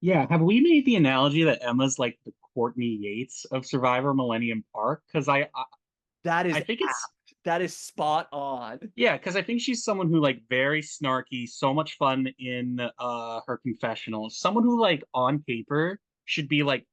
Yeah, have we made the analogy that Emma's like the Courtney Yates of Survivor Millennium Park? Because That I is think it's apt. That is spot on. yeah, because I think she's someone who like very snarky, so much fun in her confessionals. Someone who like on paper should be like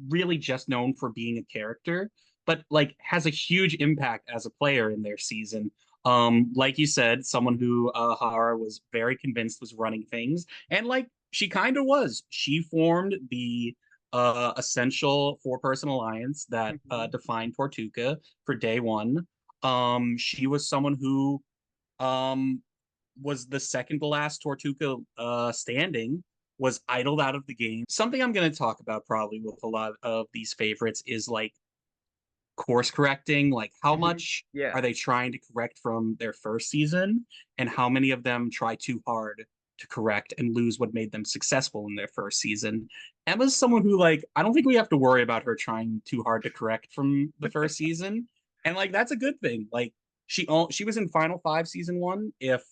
really just known for being a character, but like has a huge impact as a player in their season. Like you said, someone who Hara was very convinced was running things, and like she kind of was. She formed the essential four-person alliance that Mhm. defined Tortuga for day one. She was someone who um was the second to last Tortuga standing, was idled out of the game. Something I'm going to talk about probably with a lot of these favorites is like course correcting, like how Mhm. much Yeah. are they trying to correct from their first season, and how many of them try too hard to correct and lose what made them successful in their first season. Emma's someone who like I don't think we have to worry about her trying too hard to correct from the first season, and like that's a good thing. Like she was in Final Five season one. If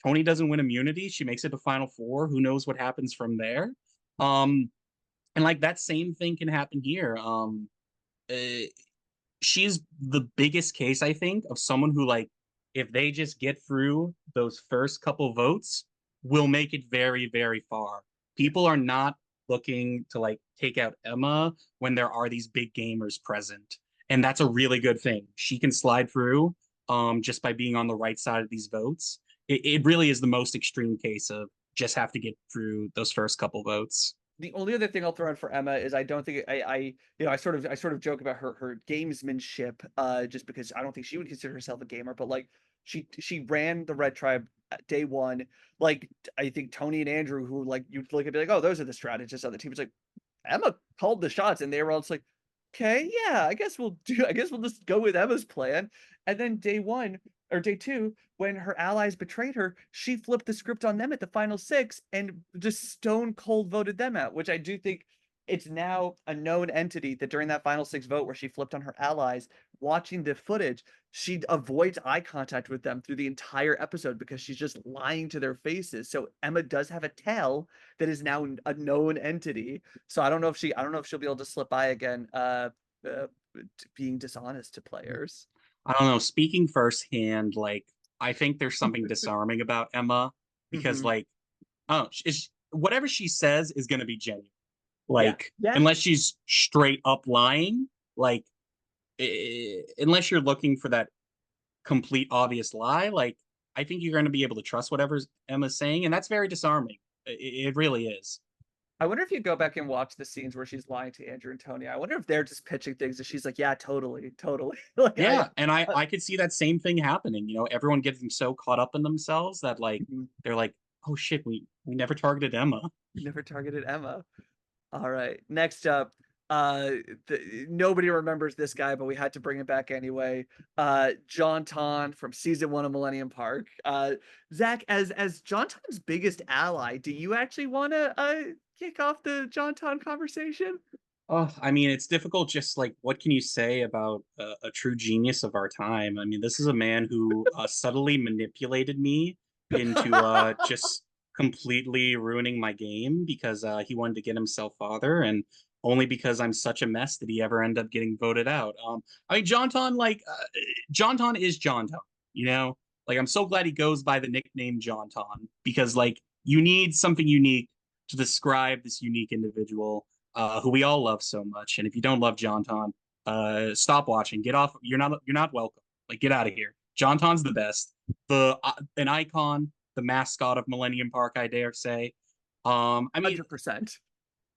Tony doesn't win immunity. She makes it to Final Four. Who knows what happens from there? Um, and like that same thing can happen here. Uh, she's the biggest case, I think, of someone who like if they just get through those first couple votes, will make it very, very far. People are not looking to like take out Emma when there are these big gamers present. And that's a really good thing. She can slide through just by being on the right side of these votes. It really is the most extreme case of just have to get through those first couple votes. The only other thing I'll throw in for Emma is I don't think I sort of joke about her gamesmanship, just because I don't think she would consider herself a gamer, but like she ran the Red Tribe at day one. Like I think Tony and Andrew, who like you'd look and be like, oh, those are the strategists on the team. It's like Emma called the shots, and they were all just like, okay, yeah, I guess we'll just go with Emma's plan. And then day one or day two, when her allies betrayed her, she flipped the script on them at the final six and just stone cold voted them out, which I do think it's now a known entity that during that final six vote where she flipped on her allies, watching the footage, she avoids eye contact with them through the entire episode because she's just lying to their faces. So Emma does have a tail that is now a known entity. So I don't know if she'll be able to slip by again, uh being dishonest to players. I don't know. Speaking firsthand, like I think there's something disarming about Emma because, Hmm. like, oh, whatever she says is going to be genuine. Yeah. Like, Yeah. unless she's straight up lying, like, unless you're looking for that complete obvious lie, like, I think you're going to be able to trust whatever Emma's saying, and that's very disarming. It really is. I wonder if you go back and watch the scenes where she's lying to Andrew and Tony. I wonder if they're just pitching things that she's like, yeah, totally, totally. Like Yeah, and I uh, I could see that same thing happening. Everyone getting so caught up in themselves that like mhm. they're like, oh shit, we never targeted Emma. Never targeted Emma. All right. Next up, uh nobody remembers this guy, but we had to bring him back anyway. JohnTon from season one of Millennium Park. Zach, as JohnTon's biggest ally, do you actually want to kick off the JohnTon conversation? Oh, I mean, it's difficult. Just like, what can you say about a true genius of our time? I mean, this is a man who subtly manipulated me into just completely ruining my game because he wanted to get himself father, and only because I'm such a mess did he ever end up getting voted out. I mean, JohnTon is JohnTon. Like I'm so glad he goes by the nickname JohnTon because like you need something unique to describe this unique individual who we all love so much. And if you don't love JohnTon, stop watching. Get off. You're not welcome. Like get out of here. JohnTon's the best. The An icon, the mascot of Millennium Park, I dare say. I mean, 100%.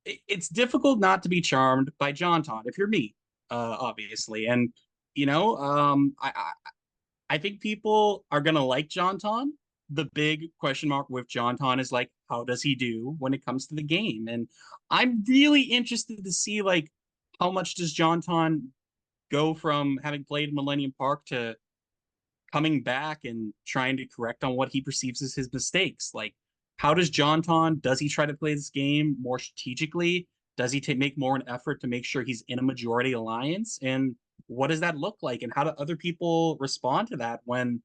it's difficult not to be charmed by JohnTon if you're me, obviously. And I think people are gonna like JohnTon. The big question mark with JohnTon is like, how does he do when it comes to the game? And I'm really interested to see like how much does JohnTon go from having played Millennium Park to coming back and trying to correct on what he perceives as his mistakes. Like, how does JohnTon does he try to play this game more strategically? Does he make more an effort to make sure he's in a majority alliance? And what does that look like? And how do other people respond to that when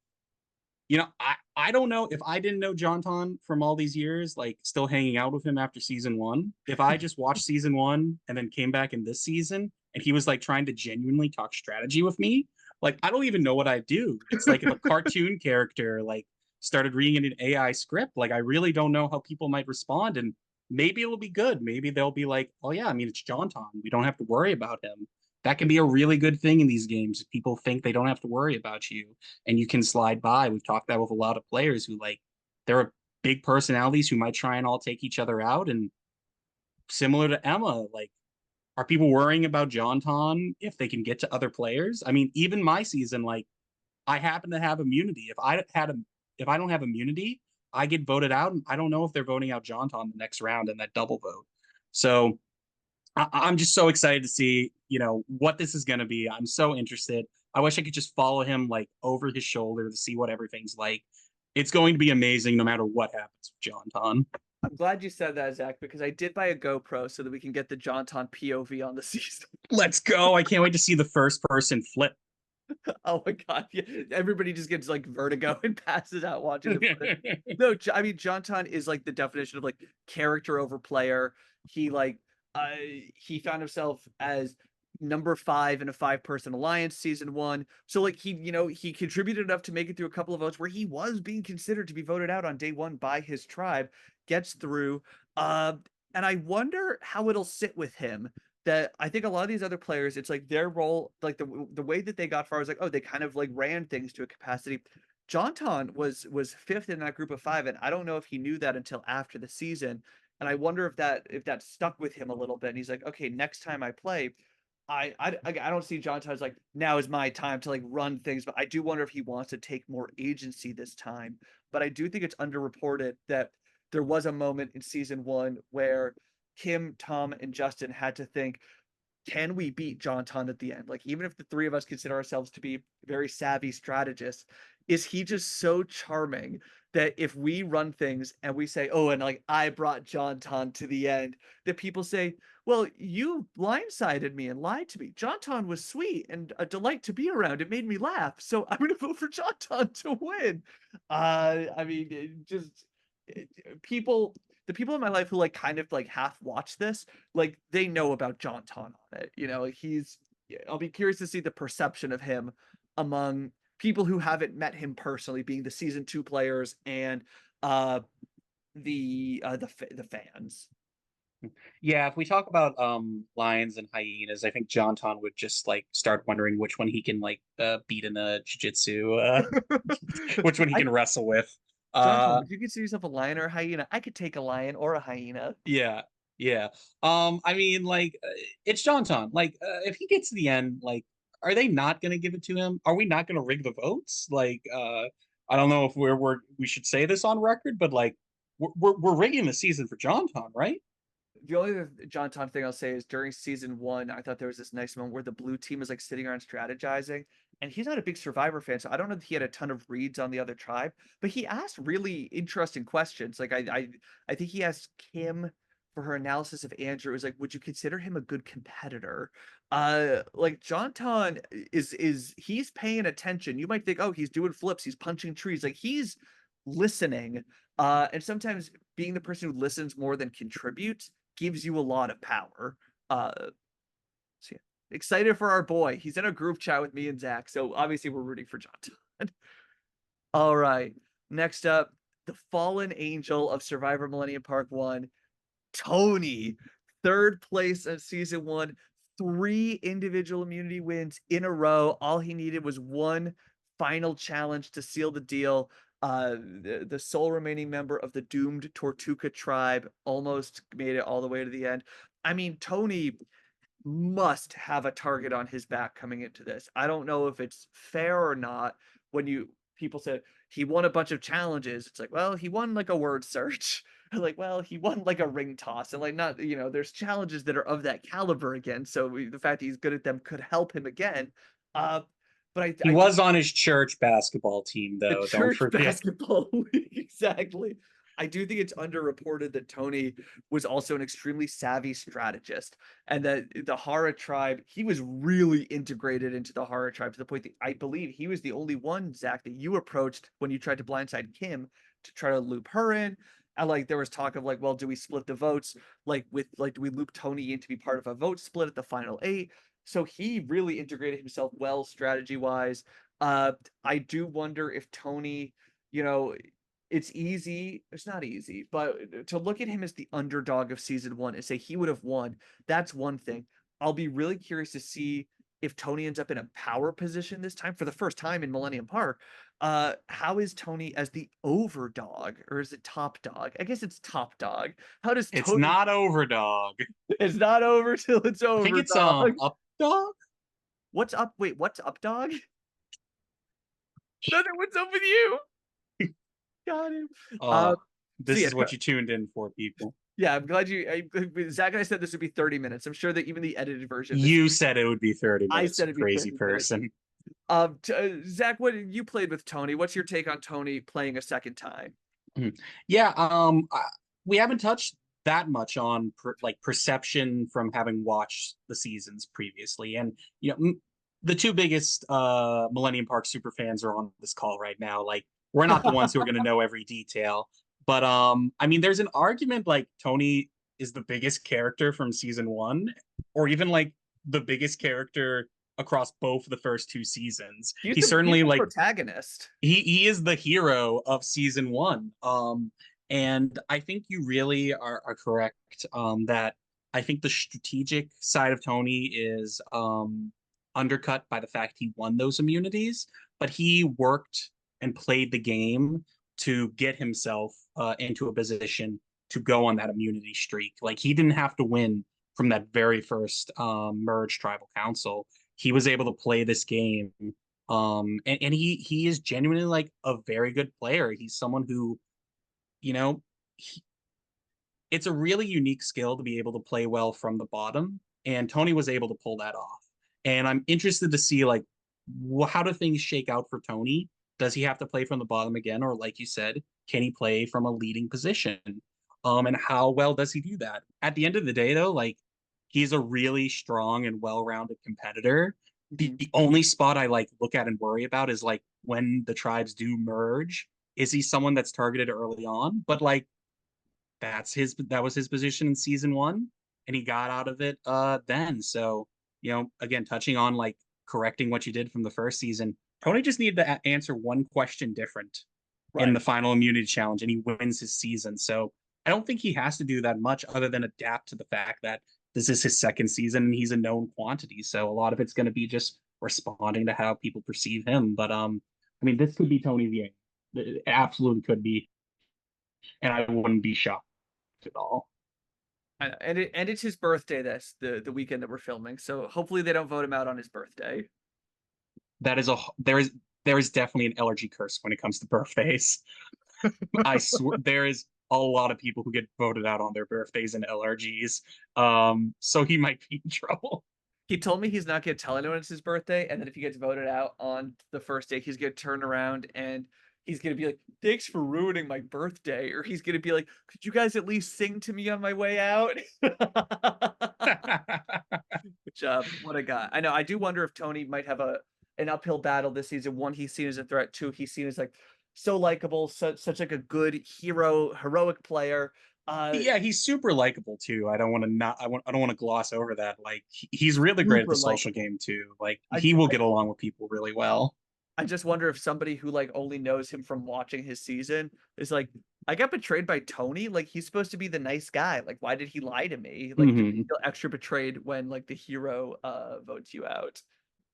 I don't know if I didn't know JohnTon from all these years, like still hanging out with him after season one. If I just watched season one and then came back in this season and he was like trying to genuinely talk strategy with me, like I don't even know what I'd do. It's like if a cartoon character like started reading an AI script, like I really don't know how people might respond. And maybe it'll be good. Maybe they'll be like, oh yeah, I mean it's JohnTon. We don't have to worry about him. That can be a really good thing in these games. People think they don't have to worry about you and you can slide by. We've talked that with a lot of players who like there are big personalities who might try and all take each other out. And similar to Emma, like, are people worrying about JohnTon if they can get to other players? I mean, even my season, like, I happen to have immunity. If I don't have immunity, I get voted out, and I don't know if they're voting out JohnTon the next round in that double vote. So I'm just so excited to see, what this is going to be. I'm so interested. I wish I could just follow him like over his shoulder to see what everything's like. It's going to be amazing no matter what happens with JohnTon. I'm glad you said that, Zach, because I did buy a GoPro so that we can get the JohnTon POV on the season. Let's go. I can't wait to see the first person flip. Oh my god, yeah. Everybody just gets like vertigo and passes out watching the footage. No, I mean JohnTon is like the definition of like character over player. He like he found himself as number 5 in a 5-person alliance season 1. So like he contributed enough to make it through a couple of votes where he was being considered to be voted out on day 1 by his tribe, gets through. Uh and I wonder how it'll sit with him that I think a lot of these other players, it's like their role, like the way that they got far was like, oh, they kind of like ran things to a capacity. JohnTon was 5th in that group of 5, and I don't know if he knew that until after the season. And I wonder if that stuck with him a little bit. And he's like, okay, next time I play, I don't see JohnTon as like now is my time to like run things, but I do wonder if he wants to take more agency this time. But I do think it's underreported that there was a moment in season 1 where Kim, Tom, and Justin had to think, can we beat JohnTon at the end? Like, even if the 3 of us consider ourselves to be very savvy strategists, is he just so charming that if we run things and we say, oh, and like I brought JohnTon to the end, that people say, well, you blindsided me and lied to me. JohnTon was sweet and a delight to be around. It made me laugh. So I'm going to vote for JohnTon to win. I mean, people the people in my life who like kind of like half watch this, like they know about JohnTon on it. Like I'll be curious to see the perception of him among people who haven't met him personally, being the season 2 players and uh the fans. Yeah, if we talk about lions and hyenas, I think JohnTon would just like start wondering which one he can like beat in a jiu-jitsu, which one he I can wrestle with. JohnTon, Uh would you consider yourself a lion or a hyena? I could take a lion or a hyena. yeah, yeah. I mean like it's JohnTon. Like if he gets to the end, like are they not going to give it to him? Are we not going to rig the votes? Like I don't know if we should say this on record, but like we're rigging the season for JohnTon, right? The only JohnTon thing I'll say is during season 1, I thought there was this nice moment where the blue team is like sitting around strategizing, and he's not a big Survivor fan, so I don't know if he had a ton of reads on the other tribe, but he asked really interesting questions. Like I think he asked Kim for her analysis of Andrew. It was like, would you consider him a good competitor? Like JohnTon is he's paying attention. You might think, oh, he's doing flips, he's punching trees, like he's listening. And sometimes being the person who listens more than contributes gives you a lot of power. Uh, so yeah. Excited for our boy. He's in a group chat with me and Zach, so obviously we're rooting for JohnTon. All right. Next up, the fallen angel of Survivor Millennium Park 1, Tony. 3rd place of season 1, 3 individual immunity wins in a row. All he needed was one final challenge to seal the deal. The sole remaining member of the doomed Tortuga tribe almost made it all the way to the end. I mean, Tony must have a target on his back coming into this. I don't know if it's fair or not when people say he won a bunch of challenges. It's like, well, he won like a word search. Like, well, he won like a ring toss, and like not, there's challenges that are of that caliber again. So the fact that he's good at them could help him again. Uh, but He I do was on his church basketball team, the though. Don't church forget. basketball league. Exactly. I do think it's underreported that Tony was also an extremely savvy strategist, and that the Hara tribe, he was really integrated into the Hara tribe to the point that I believe he was the only one, Zach, that you approached when you tried to blindside Kim to try to loop her in. And like there was talk of like, well, do we split the votes? Do we loop Tony in to be part of a vote split at the final 8? So he really integrated himself well strategy wise. uh I do wonder if Tony, you know, it's not easy, but to look at him as the underdog of season 1 and say he would have won, that's one thing. I'll be really curious to see if Tony ends up in a power position this time for the first time in Millennium Park. How is Tony as the overdog, or is it top dog? I guess it's top dog. How does It's Tony? not overdog. It's not over till it's I think over, it's dog. up dog. What's up? Wait, what's up, dog? Nothing. What's up with you? Got him. Uh So this yeah, is what you tuned in for, people. yeah. I'm glad Zach and I said this would be 30 minutes. I'm sure that even the edited version, You said it would be 30 I minutes, said you it'd be crazy 30 minutes. person. Zach, what you played with Tony? What's your take on Tony playing a second time? Yeah, we haven't touched that much on like perception from having watched the seasons previously, and you know, the two biggest Millennium Park super fans are on this call right now. Like, we're not the ones who are going to know every detail, but I mean, there's an argument like Tony is the biggest character from season one, or even like the biggest character across both the first two seasons. He's He's certainly the like protagonist. he is the hero of season one. And I think you really are correct that I think the strategic side of Tony is undercut by the fact he won those immunities, but he worked and played the game to get himself into a position to go on that immunity streak. Like, he didn't have to win from that very first merge tribal council. He was able to play this game, and he is genuinely like a very good player. He's someone who, you know, he, it's a really unique skill to be able to play well from the bottom, and Tony was able to pull that off. And I'm interested to see like how do things shake out for Tony? Does he have to play from the bottom again, or like you said, can he play from a leading position? And how well does he do that? At the end of the day, though, like, he's a really strong and well-rounded competitor. The, Mhm. the only spot I like look at and worry about is like when the tribes do merge. Is he someone that's targeted early on? But like, that was his position in season one, and he got out of it then. So, again, touching on like correcting what you did from the first season, Tony just needed to answer one question different in Right. the final immunity challenge, and he wins his season. So I don't think he has to do that much other than adapt to the fact that this is his second season and he's a known quantity. So a lot of it's going to be just responding to how people perceive him. But I mean, this could be Tony's game. It absolutely could be, and I wouldn't be shocked at all. And it's his birthday this the weekend that we're filming. So hopefully they don't vote him out on his birthday. That is a there is definitely an allergy curse when it comes to birthdays. I swear there is a lot of people who get voted out on their birthdays and LRGs. So he might be in trouble. He told me he's not going to tell anyone it's his birthday, and then if he gets voted out on the first day, he's going to turn around and he's going to be like, "Thanks for ruining my birthday," or he's going to be like, "Could you guys at least sing to me on my way out?" Which, what a guy! I know. I do wonder if Tony might have an uphill battle this season. One, he's seen as a threat. Two, he's seen as like so likable, such like a good heroic player. Yeah, he's super likable too. I don't want to gloss over that. Like, he's really great at Super the social likable. game too. Like, I, he will get along with people really well. I just wonder if somebody who like only knows him from watching his season is like, I got betrayed by Tony. Like, he's supposed to be the nice guy. Like, why did he lie to me? Like, do you Hmm. feel extra betrayed when like the hero votes you out?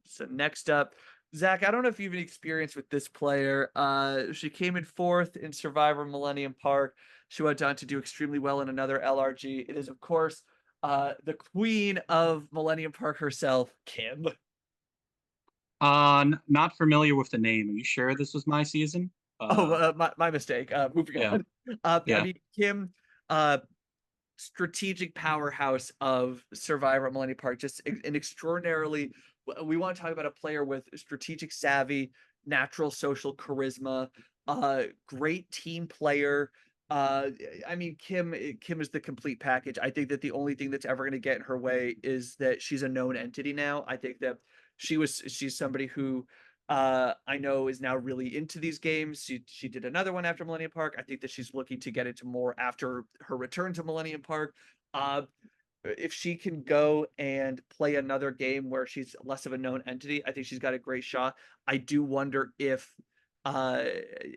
So next up, Zach, I don't know if you've any experience with this player. She came in fourth in Survivor Millennium Park. She went on to do extremely well in another LRG. It is, of course, the queen of Millennium Park herself, Kim. Not familiar with the name. Are you sure this was my season? Oh, my mistake. Moving Yeah, on. I yeah. mean, Kim, uh, strategic powerhouse of Survivor at Millennium Park, just an extraordinarily. We want to talk about a player with strategic savvy, natural social charisma, great team player. Uh, I mean, Kim is the complete package. I think that the only thing that's ever going to get in her way is that she's a known entity now. I think that she's somebody who I know is now really into these games. She did another one after Millennium Park. I think that she's looking to get into more after her return to Millennium Park. Uh, if she can go and play another game where she's less of a known entity, I think she's got a great shot. I do wonder if uh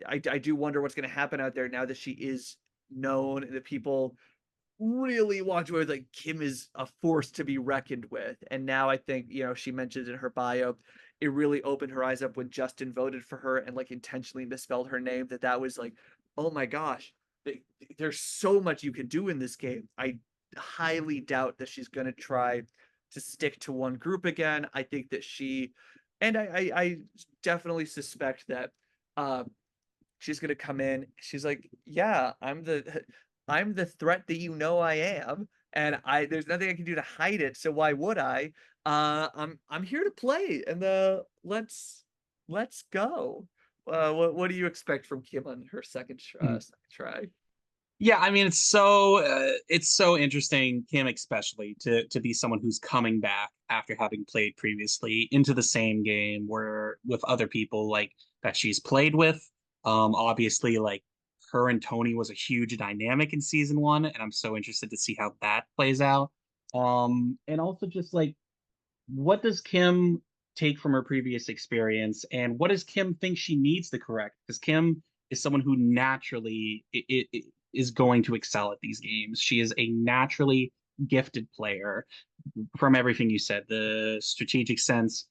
I do wonder what's going to happen out there now that she is known and that people really watch where like Kim is a force to be reckoned with. And now I think, she mentions in her bio, it really opened her eyes up when Justin voted for her and like intentionally misspelled her name, that was like, oh my gosh, there's so much you can do in this game. I highly doubt that she's going to try to stick to one group again. I think that and I definitely suspect that uh, she's gonna come in. She's like, yeah, I'm the threat that you know I am, and there's nothing I can do to hide it. So why would I? I'm here to play, and let's go. What do you expect from Kim on her second try? Yeah, I mean it's so interesting, Kim especially, to be someone who's coming back after having played previously into the same game where with other people like that she's played with. Obviously like her and Tony was a huge dynamic in season one, and I'm so interested to see how that plays out. And also just like what does Kim take from her previous experience, and what does Kim think she needs to correct? Because Kim is someone who naturally is going to excel at these games. She is a naturally gifted player from everything you said, the strategic sense.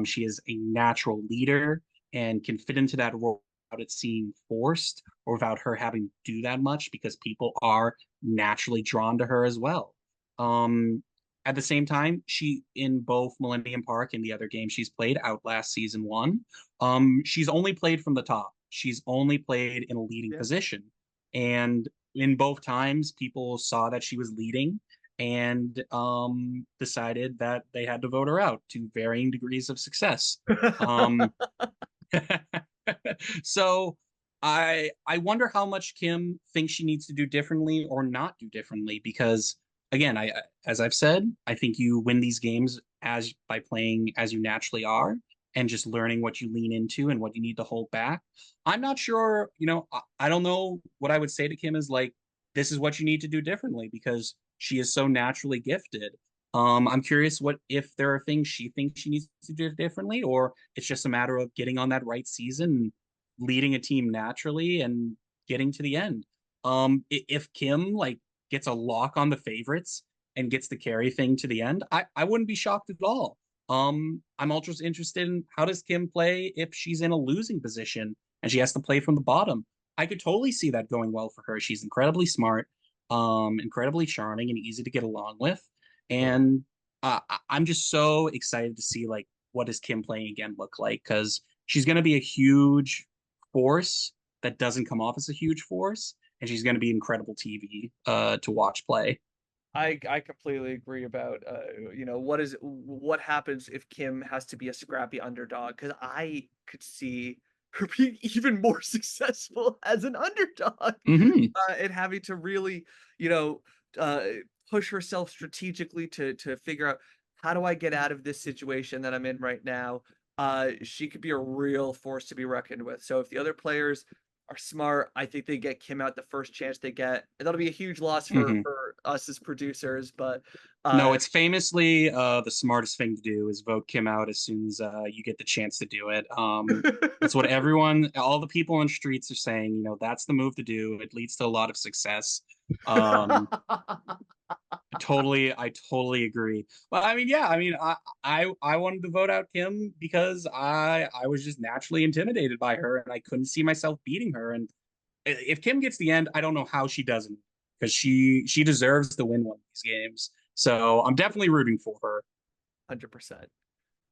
She is a natural leader and can fit into that role without it seeming forced or without her having to do that much because people are naturally drawn to her as well. Um, at the same time, she in both Millennium Park and the other game she's played, Outlast season one, she's only played from the top. She's only played in a leading Yeah. position. And in both times, people saw that she was leading and decided that they had to vote her out to varying degrees of success. Um, so I wonder how much Kim thinks she needs to do differently or not do differently because again, I as I've said, I think you win these games as by playing as you naturally are and just learning what you lean into and what you need to hold back. I'm not sure, I don't know what I would say to Kim is like this is what you need to do differently because she is so naturally gifted. I'm curious what if there are things she thinks she needs to do differently, or it's just a matter of getting on that right season, leading a team naturally, and getting to the end. If Kim like gets a lock on the favorites and gets the carry thing to the end, I wouldn't be shocked at all. I'm ultra interested in how does Kim play if she's in a losing position and she has to play from the bottom. I could totally see that going well for her. She's incredibly smart, incredibly charming, and easy to get along with. And I'm just so excited to see like what does Kim playing again look like because she's going to be a huge force that doesn't come off as a huge force, and she's going to be incredible TV to watch play. I completely agree about what happens if Kim has to be a scrappy underdog because I could see her being even more successful as an underdog Mm-hmm. and having to really you know uh, push herself strategically to figure out how do I get out of this situation that I'm in right now. She could be a real force to be reckoned with. So if the other players are smart. I think they get Kim out the first chance they get. And that'll be a huge loss Mm-hmm. for us as producers, but No, uh it's famously the smartest thing to do is vote Kim out as soon as you get the chance to do it. That's what everyone, all the people on streets are saying. That's the move to do. It leads to a lot of success. Um, I totally agree. But I mean, yeah, I mean, I wanted to vote out Kim because I was just naturally intimidated by her, and I couldn't see myself beating her. And if Kim gets the end, I don't know how she doesn't, because she deserves to win one of these games. So I'm definitely rooting for her. 100%.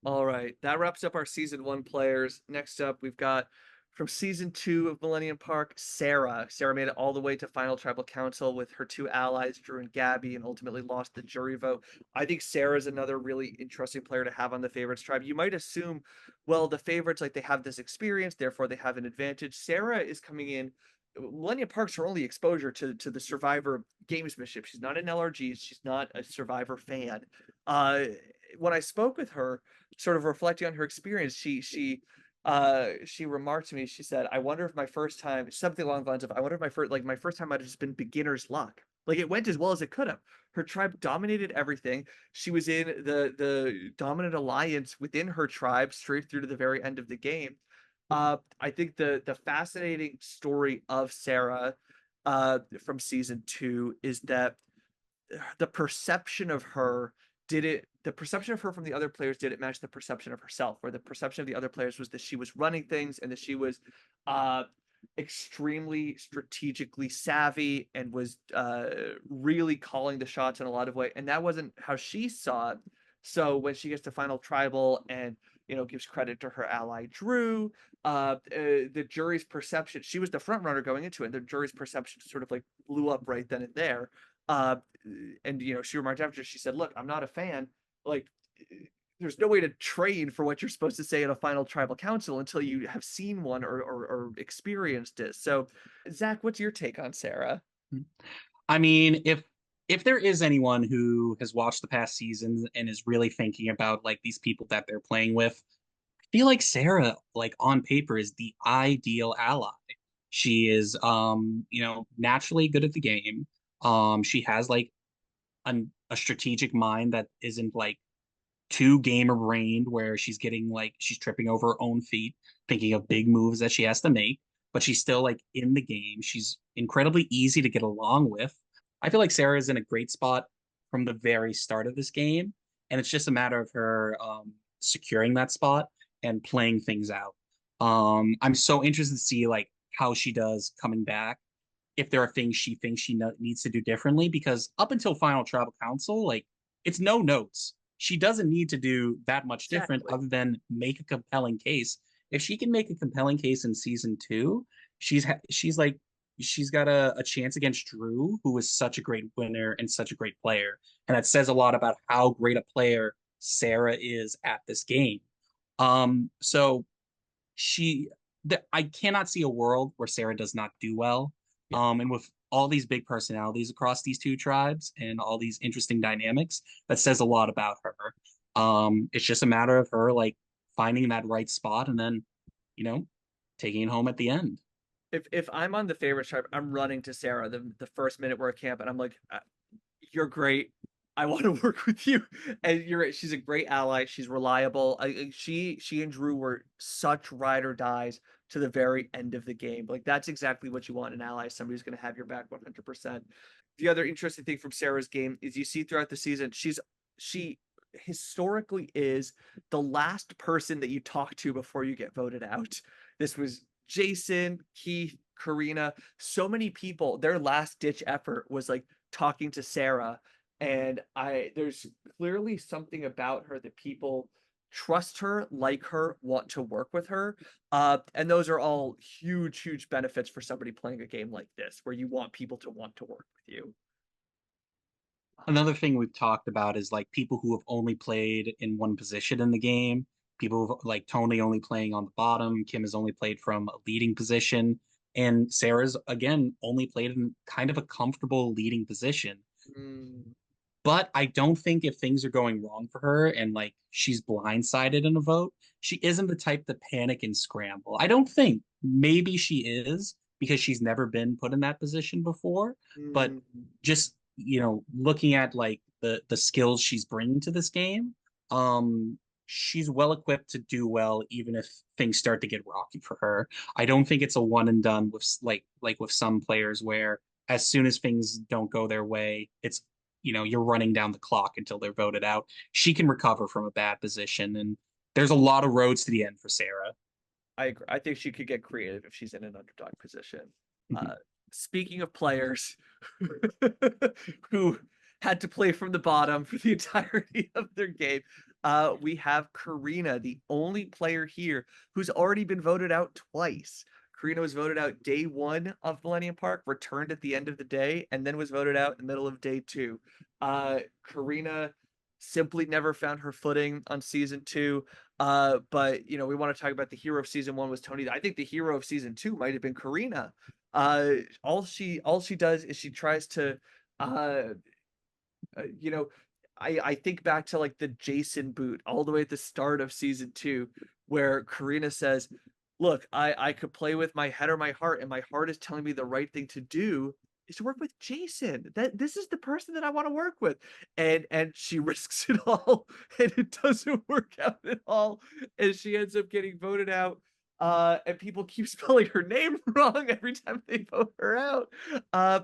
All right, that wraps up our season one players. Next up, we've got from season two of Millennium Park, Sarah. Sarah made it all the way to final tribal council with her two allies, Drew and Gabby, and ultimately lost the jury vote. I think Sarah's another really interesting player to have on the favorites tribe. You might assume, well, the favorites, like they have this experience, therefore they have an advantage. Sarah is coming in. Millennium Park's her only exposure to the Survivor gamesmanship. She's not an LRG. She's not a Survivor fan. Uh, when I spoke with her, sort of reflecting on her experience, she remarked to me, she said, I wonder if my first time, something along the lines of, I wonder if my first time might have just been beginner's luck. Like it went as well as it could have. Her tribe dominated everything. She was in the dominant alliance within her tribe straight through to the very end of the game. I think the fascinating story of Sarah from season two is that the perception of her the perception of her from the other players did it match the perception of herself, where the perception of the other players was that she was running things and that she was uh extremely strategically savvy and was really calling the shots in a lot of way, and that wasn't how she saw it. So when she gets to final tribal and gives credit to her ally Drew, the jury's perception, she was the front runner going into it, and the jury's perception sort of like blew up right then and there. uh and she remarked after, she said, look, I'm not a fan, like there's no way to train for what you're supposed to say at a final tribal council until you have seen one or experienced it. So Zach, what's your take on Sarah? I mean, if there is anyone who has watched the past seasons and is really thinking about like these people that they're playing with, I feel like Sarah, like on paper, is the ideal ally. She is naturally good at the game. She has like a strategic mind that isn't like too gamer brained where she's getting like she's tripping over her own feet, thinking of big moves that she has to make, but she's still like in the game. She's incredibly easy to get along with. I feel like Sarah is in a great spot from the very start of this game, and it's just a matter of her securing that spot and playing things out. I'm so interested to see like how she does coming back, if there are things she thinks she needs to do differently, because up until final tribal council, like it's no notes. She doesn't need to do that much different Exactly. other than make a compelling case. If she can make a compelling case in season two, she's like she's got a chance against Drew, who is such a great winner and such a great player. And that says a lot about how great a player Sarah is at this game. So she I cannot see a world where Sarah does not do well. Yeah. And with all these big personalities across these two tribes and all these interesting dynamics, that says a lot about her. It's just a matter of her like finding that right spot and then, you know, taking it home at the end. If I'm on the favorite tribe, I'm running to Sarah the first minute we're at camp, and I'm like, "You're great. I want to work with you." And you're right. She's a great ally. She's reliable. She and Drew were such ride or dies to the very end of the game. Like that's exactly what you want in an ally. Somebody who's going to have your back 100%. The other interesting thing from Sarah's game is you see throughout the season, she historically is the last person that you talk to before you get voted out. This was Jason, Keith, Corina, so many people, their last ditch effort was like talking to Sarah. And there's clearly something about her that people trust her, like her, want to work with her. And those are all huge, huge benefits for somebody playing a game like this, where you want people to want to work with you. Another thing we've talked about is like people who have only played in one position in the game. People like Tony only playing on the bottom. Kim has only played from a leading position. And Sarah's, again, only played in kind of a comfortable leading position. Mm, But I don't think if things are going wrong for her and like she's blindsided in a vote, she isn't the type to panic and scramble. I don't think. Maybe she is because she's never been put in that position before. But mm. just, looking at like the skills she's bringing to this game, she's well equipped to do well even if things start to get rocky for her. I don't think it's a one and done with like with some players where as soon as things don't go their way, it's you're running down the clock until they're voted out. She can recover from a bad position, and there's a lot of roads to the end for Sarah. I agree. I think she could get creative if she's in an underdog position. Uh, Speaking of players who had to play from the bottom for the entirety of their game, we have Corina, the only player here who's already been voted out twice. Corina was voted out day one of Millennium Park, returned at the end of the day, and then was voted out in the middle of day two. Corina simply never found her footing on season two. But we want to talk about the hero of season one was Tony. I think the hero of season two might have been Corina. All she does is she tries to uh, you know, I think back to like the Jason boot all the way at the start of season two, where Karina says, "Look, I could play with my head or my heart, and my heart is telling me the right thing to do is to work with Jason. That this is the person that I want to work with." And she risks it all, and it doesn't work out at all, and she ends up getting voted out. And people keep spelling her name wrong every time they vote her out. Uh,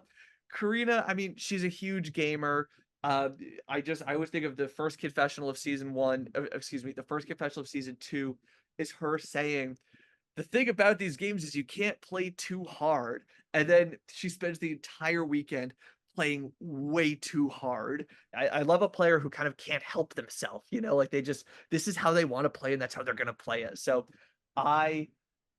Karina, I mean, she's a huge gamer. uh, I always think of the first confessional of season one, excuse me, the first confessional of season two is her saying, "The thing about these games is you can't play too hard." And then she spends the entire weekend playing way too hard. I love a player who kind of can't help themselves, like this is how they want to play and that's how they're going to play it. So I,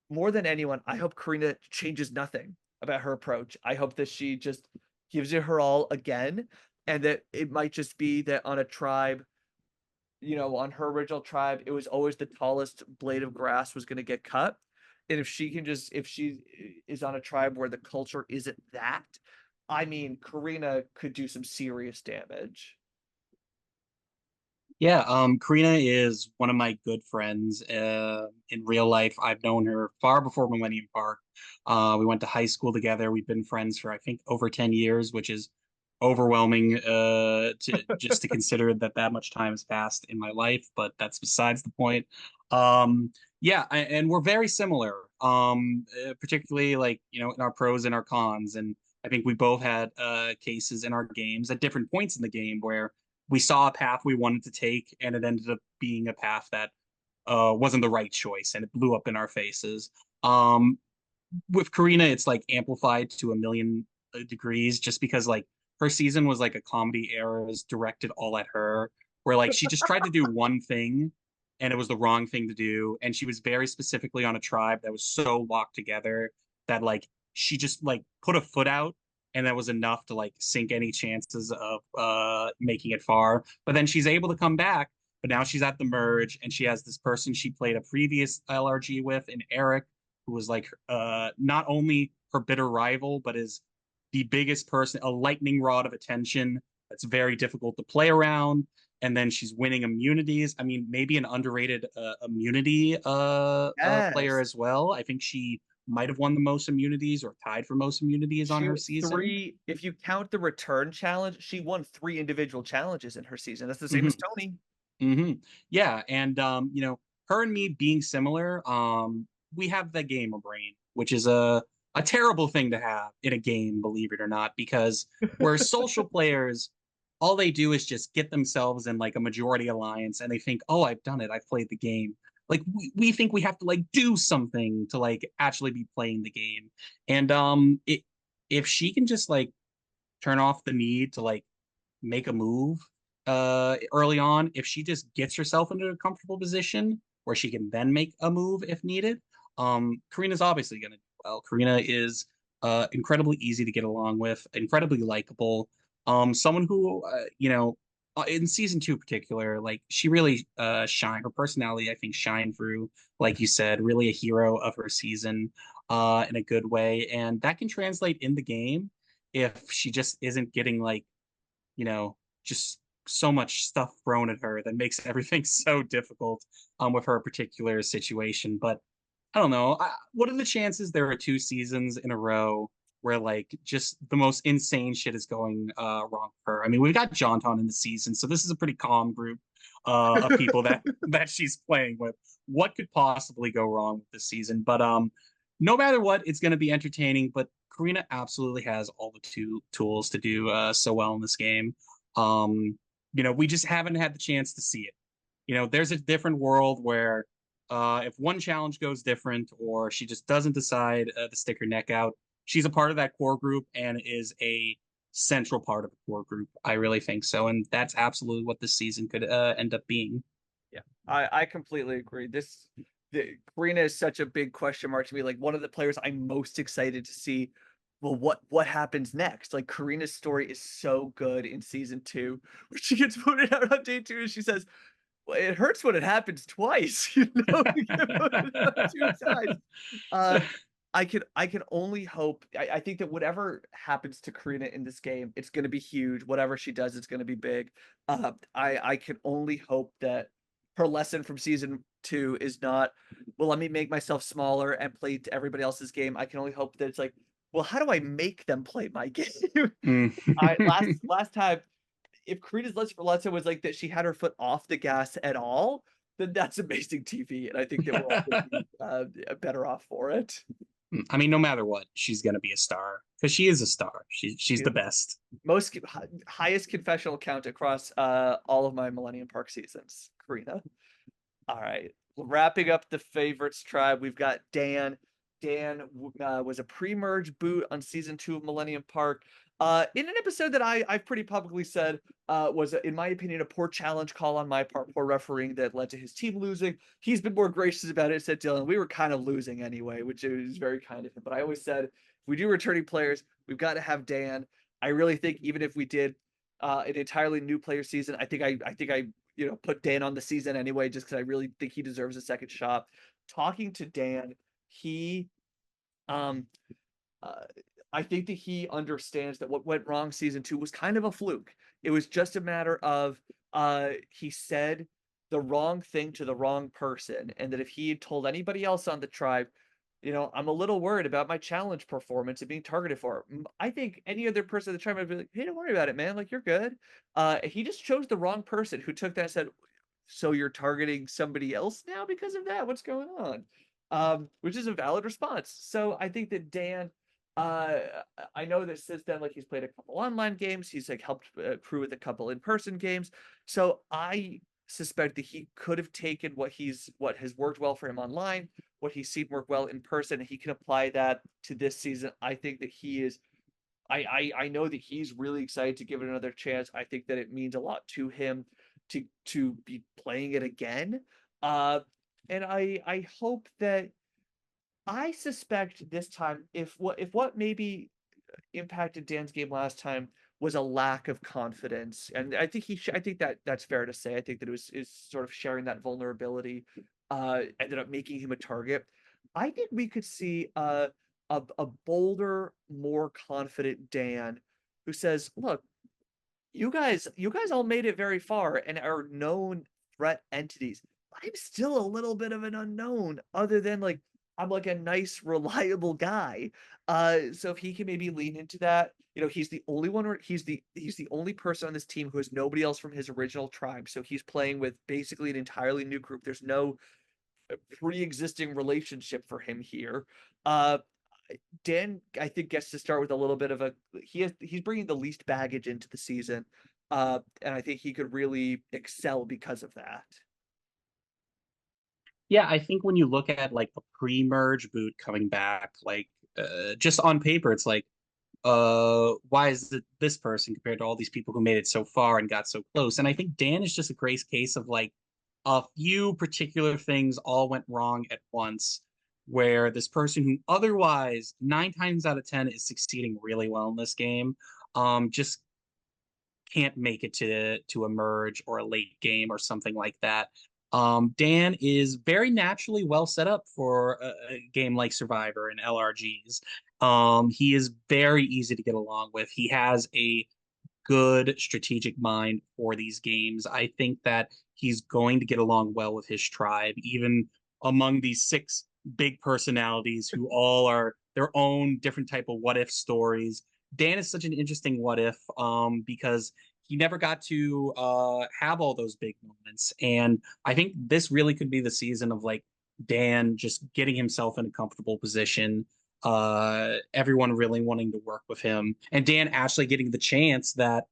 more than anyone, I hope Karina changes nothing about her approach. I hope that she just gives it her all again, and that it might just be that on a tribe, on her original tribe, it was always the tallest blade of grass was going to get cut. And if she is on a tribe where the culture isn't that, I mean, Corina could do some serious damage. Yeah, Corina is one of my good friends in real life. I've known her far before Millennium Park. We went to high school together. We've been friends for I think over 10 years, which is overwhelming to just to consider that that much time has passed in my life, but that's besides the point. Yeah, and we're very similar, particularly like, you know, in our pros and our cons. And I think we both had cases in our games at different points in the game where we saw a path we wanted to take, and it ended up being a path that wasn't the right choice, and it blew up in our faces. Um, with Corina, it's like amplified to a million degrees, just because like her season was like a comedy era, was directed all at her, where like she just tried to do one thing, and it was the wrong thing to do, and she was very specifically on a tribe that was so locked together that like she just like put a foot out, and that was enough to like sink any chances of making it far. But then she's able to come back, but now she's at the merge, and she has this person she played a previous LRG with in Eric, who was like not only her bitter rival, but is the biggest person, a lightning rod of attention that's very difficult to play around. And then she's winning immunities. I mean, maybe an underrated immunity player Yes. as well. I think she might have won the most immunities or tied for most immunities on She her season. three, if you count the return challenge, she won three individual challenges in her season. That's the same as Hmm. Tony. Hmm. Yeah, and you know, her and me being similar, we have the gamer brain, which is a terrible thing to have in a game, believe it or not, because where social players, all they do is just get themselves in like a majority alliance, and they think, oh, I've done it, I've played the game. Like we think we have to like do something to like actually be playing the game, and if she can just like turn off the need to like make a move early on, if she just gets herself into a comfortable position where she can then make a move if needed, Karina's obviously going to do well. Karina is incredibly easy to get along with, incredibly likable. Someone who, you know, in season two in particular, like she really shined. Her personality, I think, shined through. Like you said, really a hero of her season in a good way, and that can translate in the game if she just isn't getting like, you know, just so much stuff thrown at her that makes everything so difficult with her particular situation. But I don't know. What are the chances there are two seasons in a row where like just the most insane shit is going wrong for her? I mean, we've got JohnTon in the season, so this is a pretty calm group of people that she's playing with. What could possibly go wrong with this season? But no matter what, it's going to be entertaining. But Corina absolutely has all the tools to do so well in this game. Um, you know, we just haven't had the chance to see it. You know, there's a different world where if one challenge goes different or she just doesn't decide to stick her neck out, she's a part of that core group and is a central part of the core group. I really think so. And that's absolutely what this season could end up being. Yeah, I completely agree. Karina is such a big question mark to me. Like one of the players I'm most excited to see. Well, what happens next? Like Karina's story is so good in season two, where she gets voted out on day two, and she says, "Well, it hurts when it happens twice." You know, you get voted out two times. Uh, I can only hope. I think that whatever happens to Karina in this game, it's going to be huge. Whatever she does, it's going to be big. I can only hope that her lesson from season two is not, well, let me make myself smaller and play to everybody else's game. I can only hope that it's like, well, how do I make them play my game? Mm. I last time, if Karina's lesson was like that, she had her foot off the gas at all, then that's amazing TV, and I think that we're all going to be better off for it. I mean, no matter what, she's gonna be a star because she is a star. She's the best. Most highest confessional count across all of my Millennium Park seasons, Karina. All right, wrapping up the favorites tribe, we've got Dan. Dan was a pre-merge boot on season two of Millennium Park. In an episode that I've pretty publicly said was, in my opinion, a poor challenge call on my part, poor refereeing that led to his team losing. He's been more gracious about it. Said Dylan, we were kind of losing anyway, which is very kind of him. But I always said, if we do returning players, we've got to have Dan. I really think even if we did an entirely new player season, I think I put Dan on the season anyway, just because I really think he deserves a second shot. Talking to Dan, he um uh I think that he understands that what went wrong season 2 was kind of a fluke. It was just a matter of he said the wrong thing to the wrong person, and that if he had told anybody else on the tribe, I'm a little worried about my challenge performance and being targeted for. I think any other person in the tribe would be like, "Hey, don't worry about it, man. Like you're good." He just chose the wrong person who took that and said, "So you're targeting somebody else now because of that? What's going on?" Which is a valid response. So I think that Dan, uh, I know that since then, like he's played a couple online games, he's like helped crew with a couple in-person games. So I suspect that he could have taken what has worked well for him online, what he's seen work well in person, and he can apply that to this season. I think that he is. I know that he's really excited to give it another chance. I think that it means a lot to him to be playing it again. Uh, and I hope that I suspect this time if what maybe impacted Dan's game last time was a lack of confidence, and I think I think that that's fair to say. I think that it was is sort of sharing that vulnerability ended up making him a target. I think we could see a bolder, more confident Dan who says, "Look, you guys all made it very far and are known threat entities. I'm still a little bit of an unknown other than like I'm like a nice reliable guy. So if he can maybe lean into that, he's the only one where he's the only person on this team who has nobody else from his original tribe. So he's playing with basically an entirely new group. There's no pre-existing relationship for him here. Uh Dan, I think, gets to start with a little bit of he's bringing the least baggage into the season. And I think he could really excel because of that. Yeah, I think when you look at like the pre-merge boot coming back, like just on paper, it's like, why is it this person compared to all these people who made it so far and got so close? And I think Dan is just a great case of like a few particular things all went wrong at once, where this person who otherwise 9 times out of 10 is succeeding really well in this game, just can't make it to a merge or a late game or something like that. Dan is very naturally well set up for a game like Survivor and LRGs. He is very easy to get along with. He has a good strategic mind for these games. I think that he's going to get along well with his tribe, even among these 6 big personalities who all are their own different type of what if stories. Dan is such an interesting what if because he never got to have all those big moments. And I think this really could be the season of like Dan just getting himself in a comfortable position, everyone really wanting to work with him, and Dan actually getting the chance that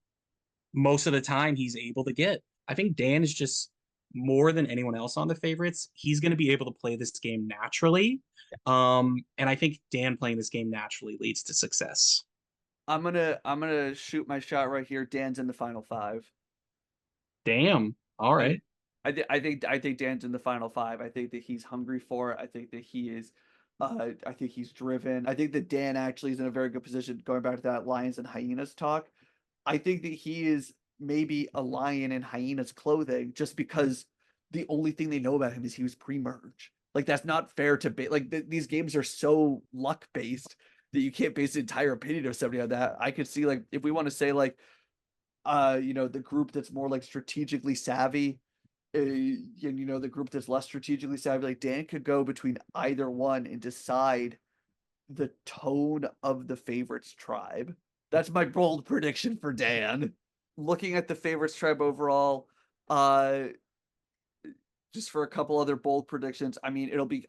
most of the time he's able to get. I think Dan is just more than anyone else on the favorites. He's going to be able to play this game naturally. And I think Dan playing this game naturally leads to success. I'm gonna shoot my shot right here. Dan's in the final five. Damn. All I right. I think Dan's in the final five. I think that he's hungry for it. I think that he is. I think he's driven. I think that Dan actually is in a very good position. Going back to that lions and hyenas talk, I think that he is maybe a lion in hyena's clothing just because the only thing they know about him is he was pre-merge. Like that's not fair to like these games are so luck based that you can't base an entire opinion of somebody on that. I could see like if we want to say like the group that's more like strategically savvy, and the group that's less strategically savvy, like Dan could go between either one and decide the tone of the favorites tribe. That's my bold prediction for Dan. Looking at the favorites tribe overall, just for a couple other bold predictions, I mean, it'll be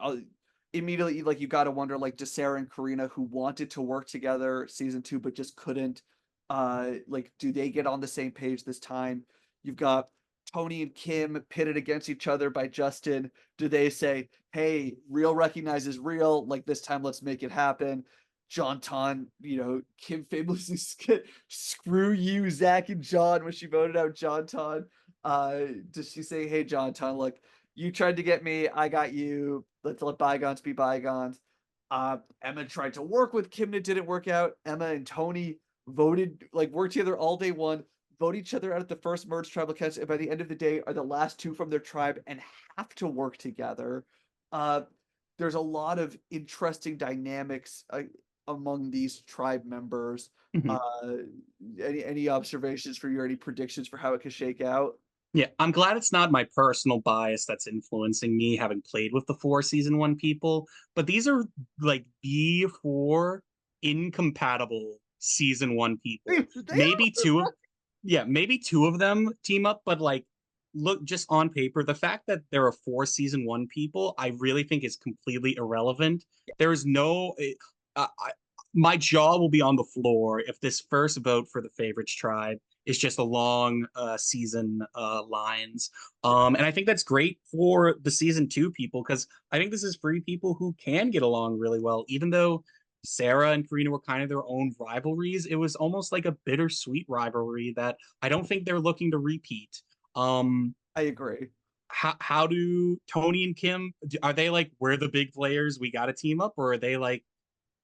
immediately like you got to wonder like Sarah and Corina who wanted to work together season 2 but just couldn't. Like, do they get on the same page this time? You've got Tony and Kim pitted against each other by Justin. Do they say, "Hey, real recognizes real. Like this time, let's make it happen"? JohnTon, Kim famously screw you, Zach and John when she voted out JohnTon. Does she say, "Hey, JohnTon, look, you tried to get me, I got you. Let's let bygones be bygones." Emma tried to work with Kim, it didn't work out. Emma and Tony worked together all day one, vote each other out at the first merge tribal council, and by the end of the day are the last two from their tribe and have to work together. Uh, there's a lot of interesting dynamics. among these tribe members. Mhm. Uh, any observations for you or any predictions for how it could shake out? Yeah, I'm glad it's not my personal bias that's influencing me, having played with the four season one people. But these are like the four incompatible season one people. They Maybe two are. of, yeah, maybe two of them team up, but like, look, just on paper, the fact that there are four season one people, I really think is completely irrelevant. There is no, my jaw will be on the floor if this first vote for the favorites tribe is just along season lines. And I think that's great for the season two people because I think this is three people who can get along really well, even though Sarah and Corina were kind of their own rivalries. It was almost like a bittersweet rivalry that I don't think they're looking to repeat. I agree. How do Tony and Kim, are they like, we're the big players, we got to team up, or are they like,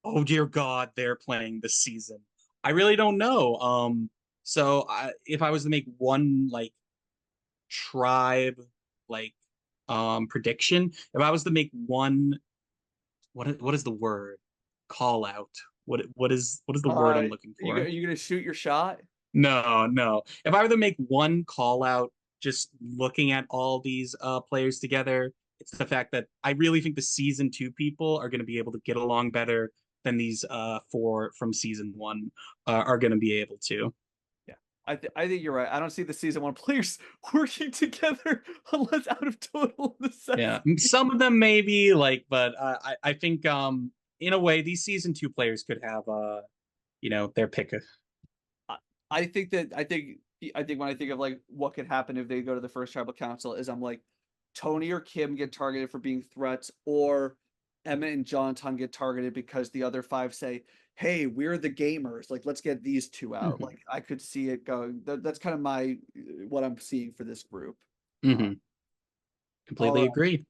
oh dear God, they're playing this season? I really don't know. If I was to make one like tribe like prediction, if I was to make one, what is the word? Call out. What is the word Uh, I'm looking you for? you gonna shoot your shot? No, no. If I were to make one call out, just looking at all these players together, it's the fact that I really think the season two people are going to be able to get along better than these four from season one are going to be able to. Yeah, I think you're right. I don't see the season one players working together unless out of total Yeah, necessity. some of them maybe like, but I think in a way these season two players could have their pick. I, I think that I think when I think of like what could happen if they go to the first tribal council is I'm like Tony or Kim get targeted for being threats, or Emma and JohnTon get targeted because the other five say, "Hey, we're the gamers. Like, let's get these two out." Hmm. Like, I could see it going. That's kind of my what I'm seeing for this group. Uh, Hmm. all Completely right. agree.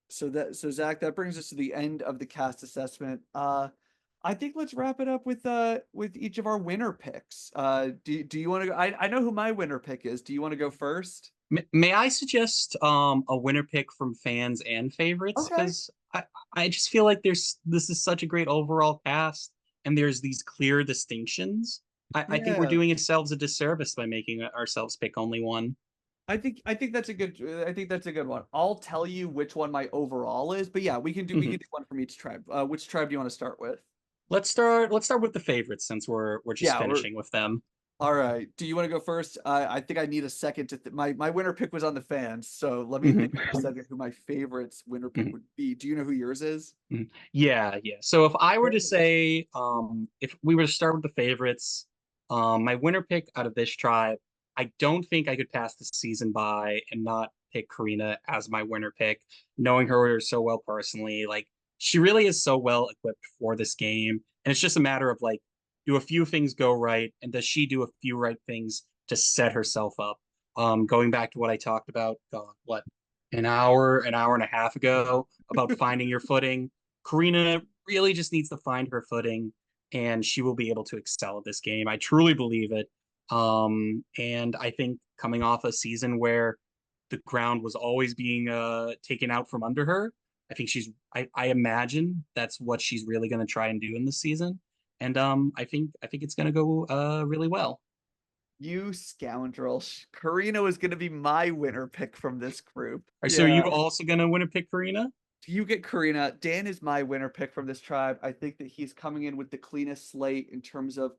So Zach, that brings us to the end of the cast assessment. I think let's wrap it up with each of our winner picks. Do you want to go? I know who my winner pick is. Do you want to go first? May I suggest a winner pick from fans and favorites? Okay. Because I just feel like this is such a great overall cast, and there's these clear distinctions. I think we're Yeah. doing ourselves a disservice by making ourselves pick only one. I think that's a good I think that's a good one. I'll tell you which one my overall is, but yeah, we can Mhm. do one from each tribe. Which tribe do you want to start with? Let's start with the favorites since we're just Yeah, we're finishing with them. all right. Do you want to go first? I think I need a second to my winner pick was on the fans, so let me think Mhm. for a second who my favorites winner pick Mhm. would be. Do you know who yours is? Mhm. Yeah, yeah. So if I were to say, if we were to start with the favorites, my winner pick out of this tribe, I don't think I could pass the season by and not pick Corina as my winner pick, knowing her so well personally. Like she really is so well equipped for this game. And it's just a matter of like, do a few things go right, and does she do a few right things to set herself up? Going back to what I talked about, God, what, an hour and a half ago about finding your footing. Corina really just needs to find her footing and she will be able to excel at this game. I truly believe it. And I think coming off a season where the ground was always being taken out from under her, I think I imagine that's what she's really going to try and do in this season. And I think it's going to go really well. You scoundrel. Karina was going to be my winner pick from this group. All right, so are Yeah. you also going to win a pick, Karina? You get Karina. Dan is my winner pick from this tribe. I think that he's coming in with the cleanest slate in terms of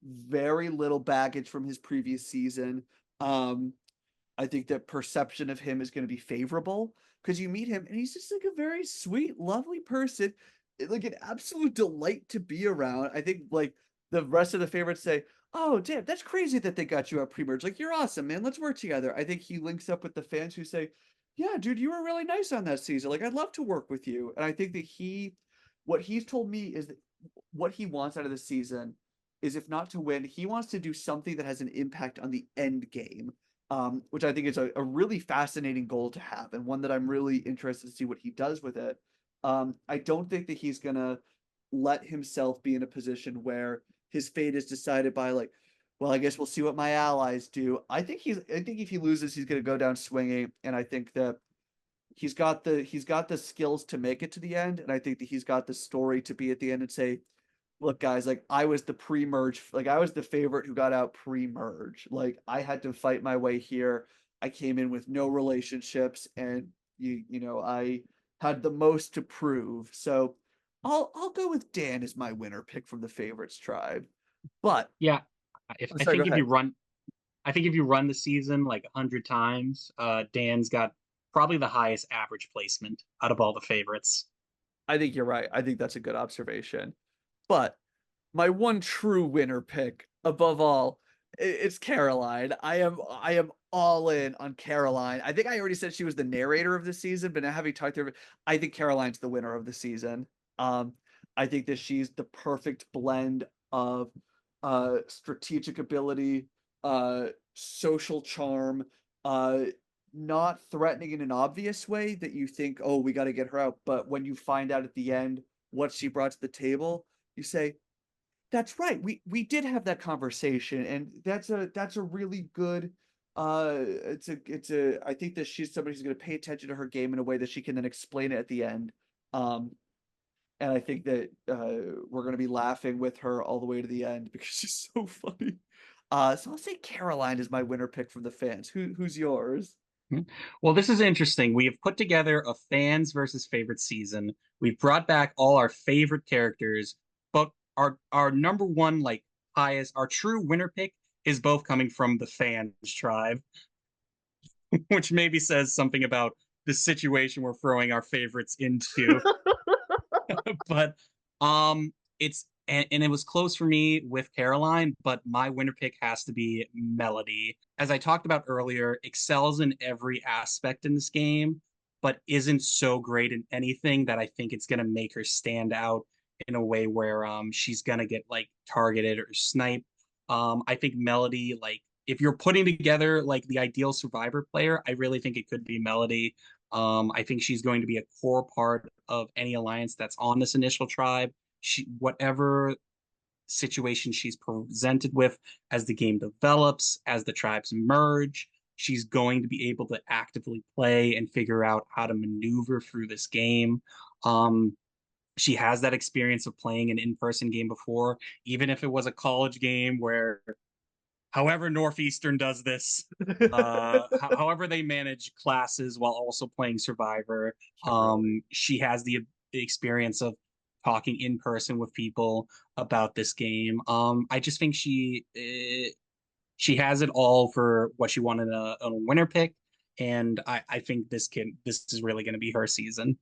very little baggage from his previous season. Um, I think that perception of him is going to be favorable because you meet him and he's just like a very sweet, lovely person, like an absolute delight to be around. I think like the rest of the favorites say, "Oh, damn, that's crazy that they got you at pre-merge. Like you're awesome, man. Let's work together." I think he links up with the fans who say, "Yeah, dude, you were really nice on that season. Like I'd love to work with you." And I think that what he's told me is that what he wants out of the season is if not to win, he wants to do something that has an impact on the end game, which I think is a really fascinating goal to have and one that I'm really interested to see what he does with it. I don't think that he's gonna let himself be in a position where his fate is decided by like, well, I guess we'll see what my allies do. I think if he loses, he's gonna go down swinging, and I think that he's got the skills to make it to the end, and I think that he's got the story to be at the end and say, look, guys, like I was the pre-merge, like I was the favorite who got out pre-merge. Like I had to fight my way here. I came in with no relationships, and I had the most to prove. So I'll go with Dan as my winner pick from the favorites tribe. But Yeah, if I'm I sorry, go think if ahead. you run, I think if you run the season like 100 times, Dan's got probably the highest average placement out of all the favorites. I think you're right. I think that's a good observation. But my one true winner pick above all, it's Caroline. I am all in on Caroline. I think I already said she was the narrator of the season, but now having talked to her, I think Caroline's the winner of the season. Um, I think that she's the perfect blend of strategic ability, social charm, uh not threatening in an obvious way that you think, oh, we got to get her out. But when you find out at the end what she brought to the table, you say, that's right. We did have that conversation, and that's a really good. It's a. I think that she's somebody who's going to pay attention to her game in a way that she can then explain it at the end. Um, and I think that we're going to be laughing with her all the way to the end because she's so funny. So I'll say Caroline is my winner pick from the fans. Who's yours? Hmm. Well, this is interesting. We have put together a fans versus favorite season. We've brought back all our favorite characters, but our number one, like highest, our true winner pick is both coming from the fans tribe, which maybe says something about the situation we're throwing our favorites into. But it's and it was close for me with Caroline, but my winner pick has to be Melody. As I talked about earlier, excels in every aspect in this game, but isn't so great in anything that I think it's gonna make her stand out in a way where she's gonna get like targeted or sniped. I think Melody, like if you're putting together like the ideal survivor player, I really think it could be Melody. I think she's going to be a core part of any alliance that's on this initial tribe. Whatever situation she's presented with as the game develops, as the tribes merge, she's going to be able to actively play and figure out how to maneuver through this game. Um, she has that experience of playing an in-person game before, even if it was a college game where however Northeastern does this, however they manage classes while also playing Survivor. Really? She has the experience of talking in person with people about this game. I just think she has it all for what she wanted a winner pick, and I think this is really going to be her season.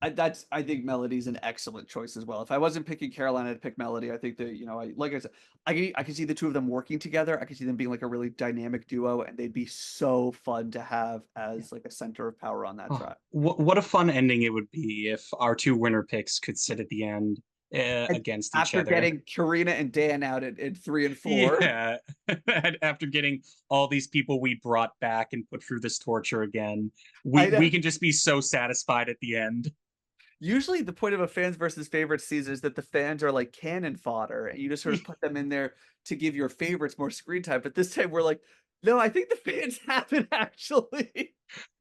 I think Melody's an excellent choice as well. If I wasn't picking Caroline, I'd pick Melody. I think that, I like I said, I can see the two of them working together. I can see them being like a really dynamic duo, and they'd be so fun to have as like a center of power on that Oh, track. what a fun ending it would be if our two winner picks could sit at the end And against each after other. getting Corina and Dan out in 3 and 4, Yeah, after getting all these people we brought back and put through this torture again, I we know. can just be so satisfied at the end. Usually the point of a fans versus favorites season is that the fans are like cannon fodder, and you just sort of put them in there to give your favorites more screen time. But this time we're like, no, I think the fans have it actually.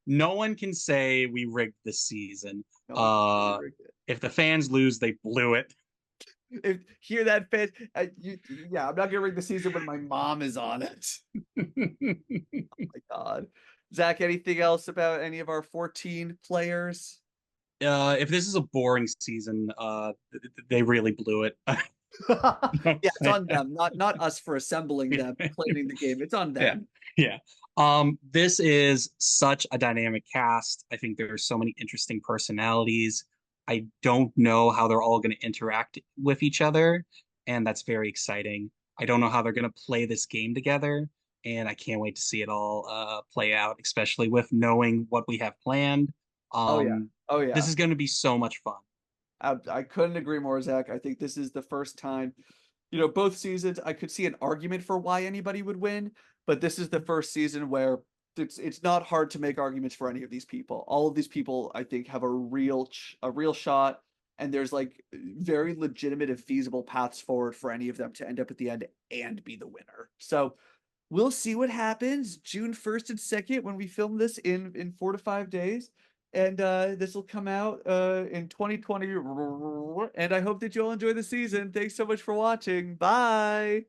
No one can say we rigged this season. No one can say we Uh, rigged it. if the fans lose, they blew it. If hear that, fans, yeah, I'm not gonna ring the season when my mom is on it. My God, Zach, anything else about any of our 14 players? If this is a boring season, they really blew it. Yeah, it's on them, not us for assembling them, planning the game. It's on Yeah, them. yeah. This is such a dynamic cast. I think there are so many interesting personalities. I don't know how they're all going to interact with each other, and that's very exciting. I don't know how they're going to play this game together, and I can't wait to see it all play out, especially with knowing what we have planned. Oh yeah, Um, oh this yeah. is going to be so much fun. I couldn't agree more, Zach. I think this is the first time, both seasons, I could see an argument for why anybody would win, but this is the first season where it's not hard to make arguments for any of these people. All of these people, I think, have a real shot, and there's like very legitimate and feasible paths forward for any of them to end up at the end and be the winner. So we'll see what happens June 1st and 2nd when we film this in 4 to 5 days. and this will come out in 2020. And I hope that you'll enjoy the season. Thanks so much for watching. Bye.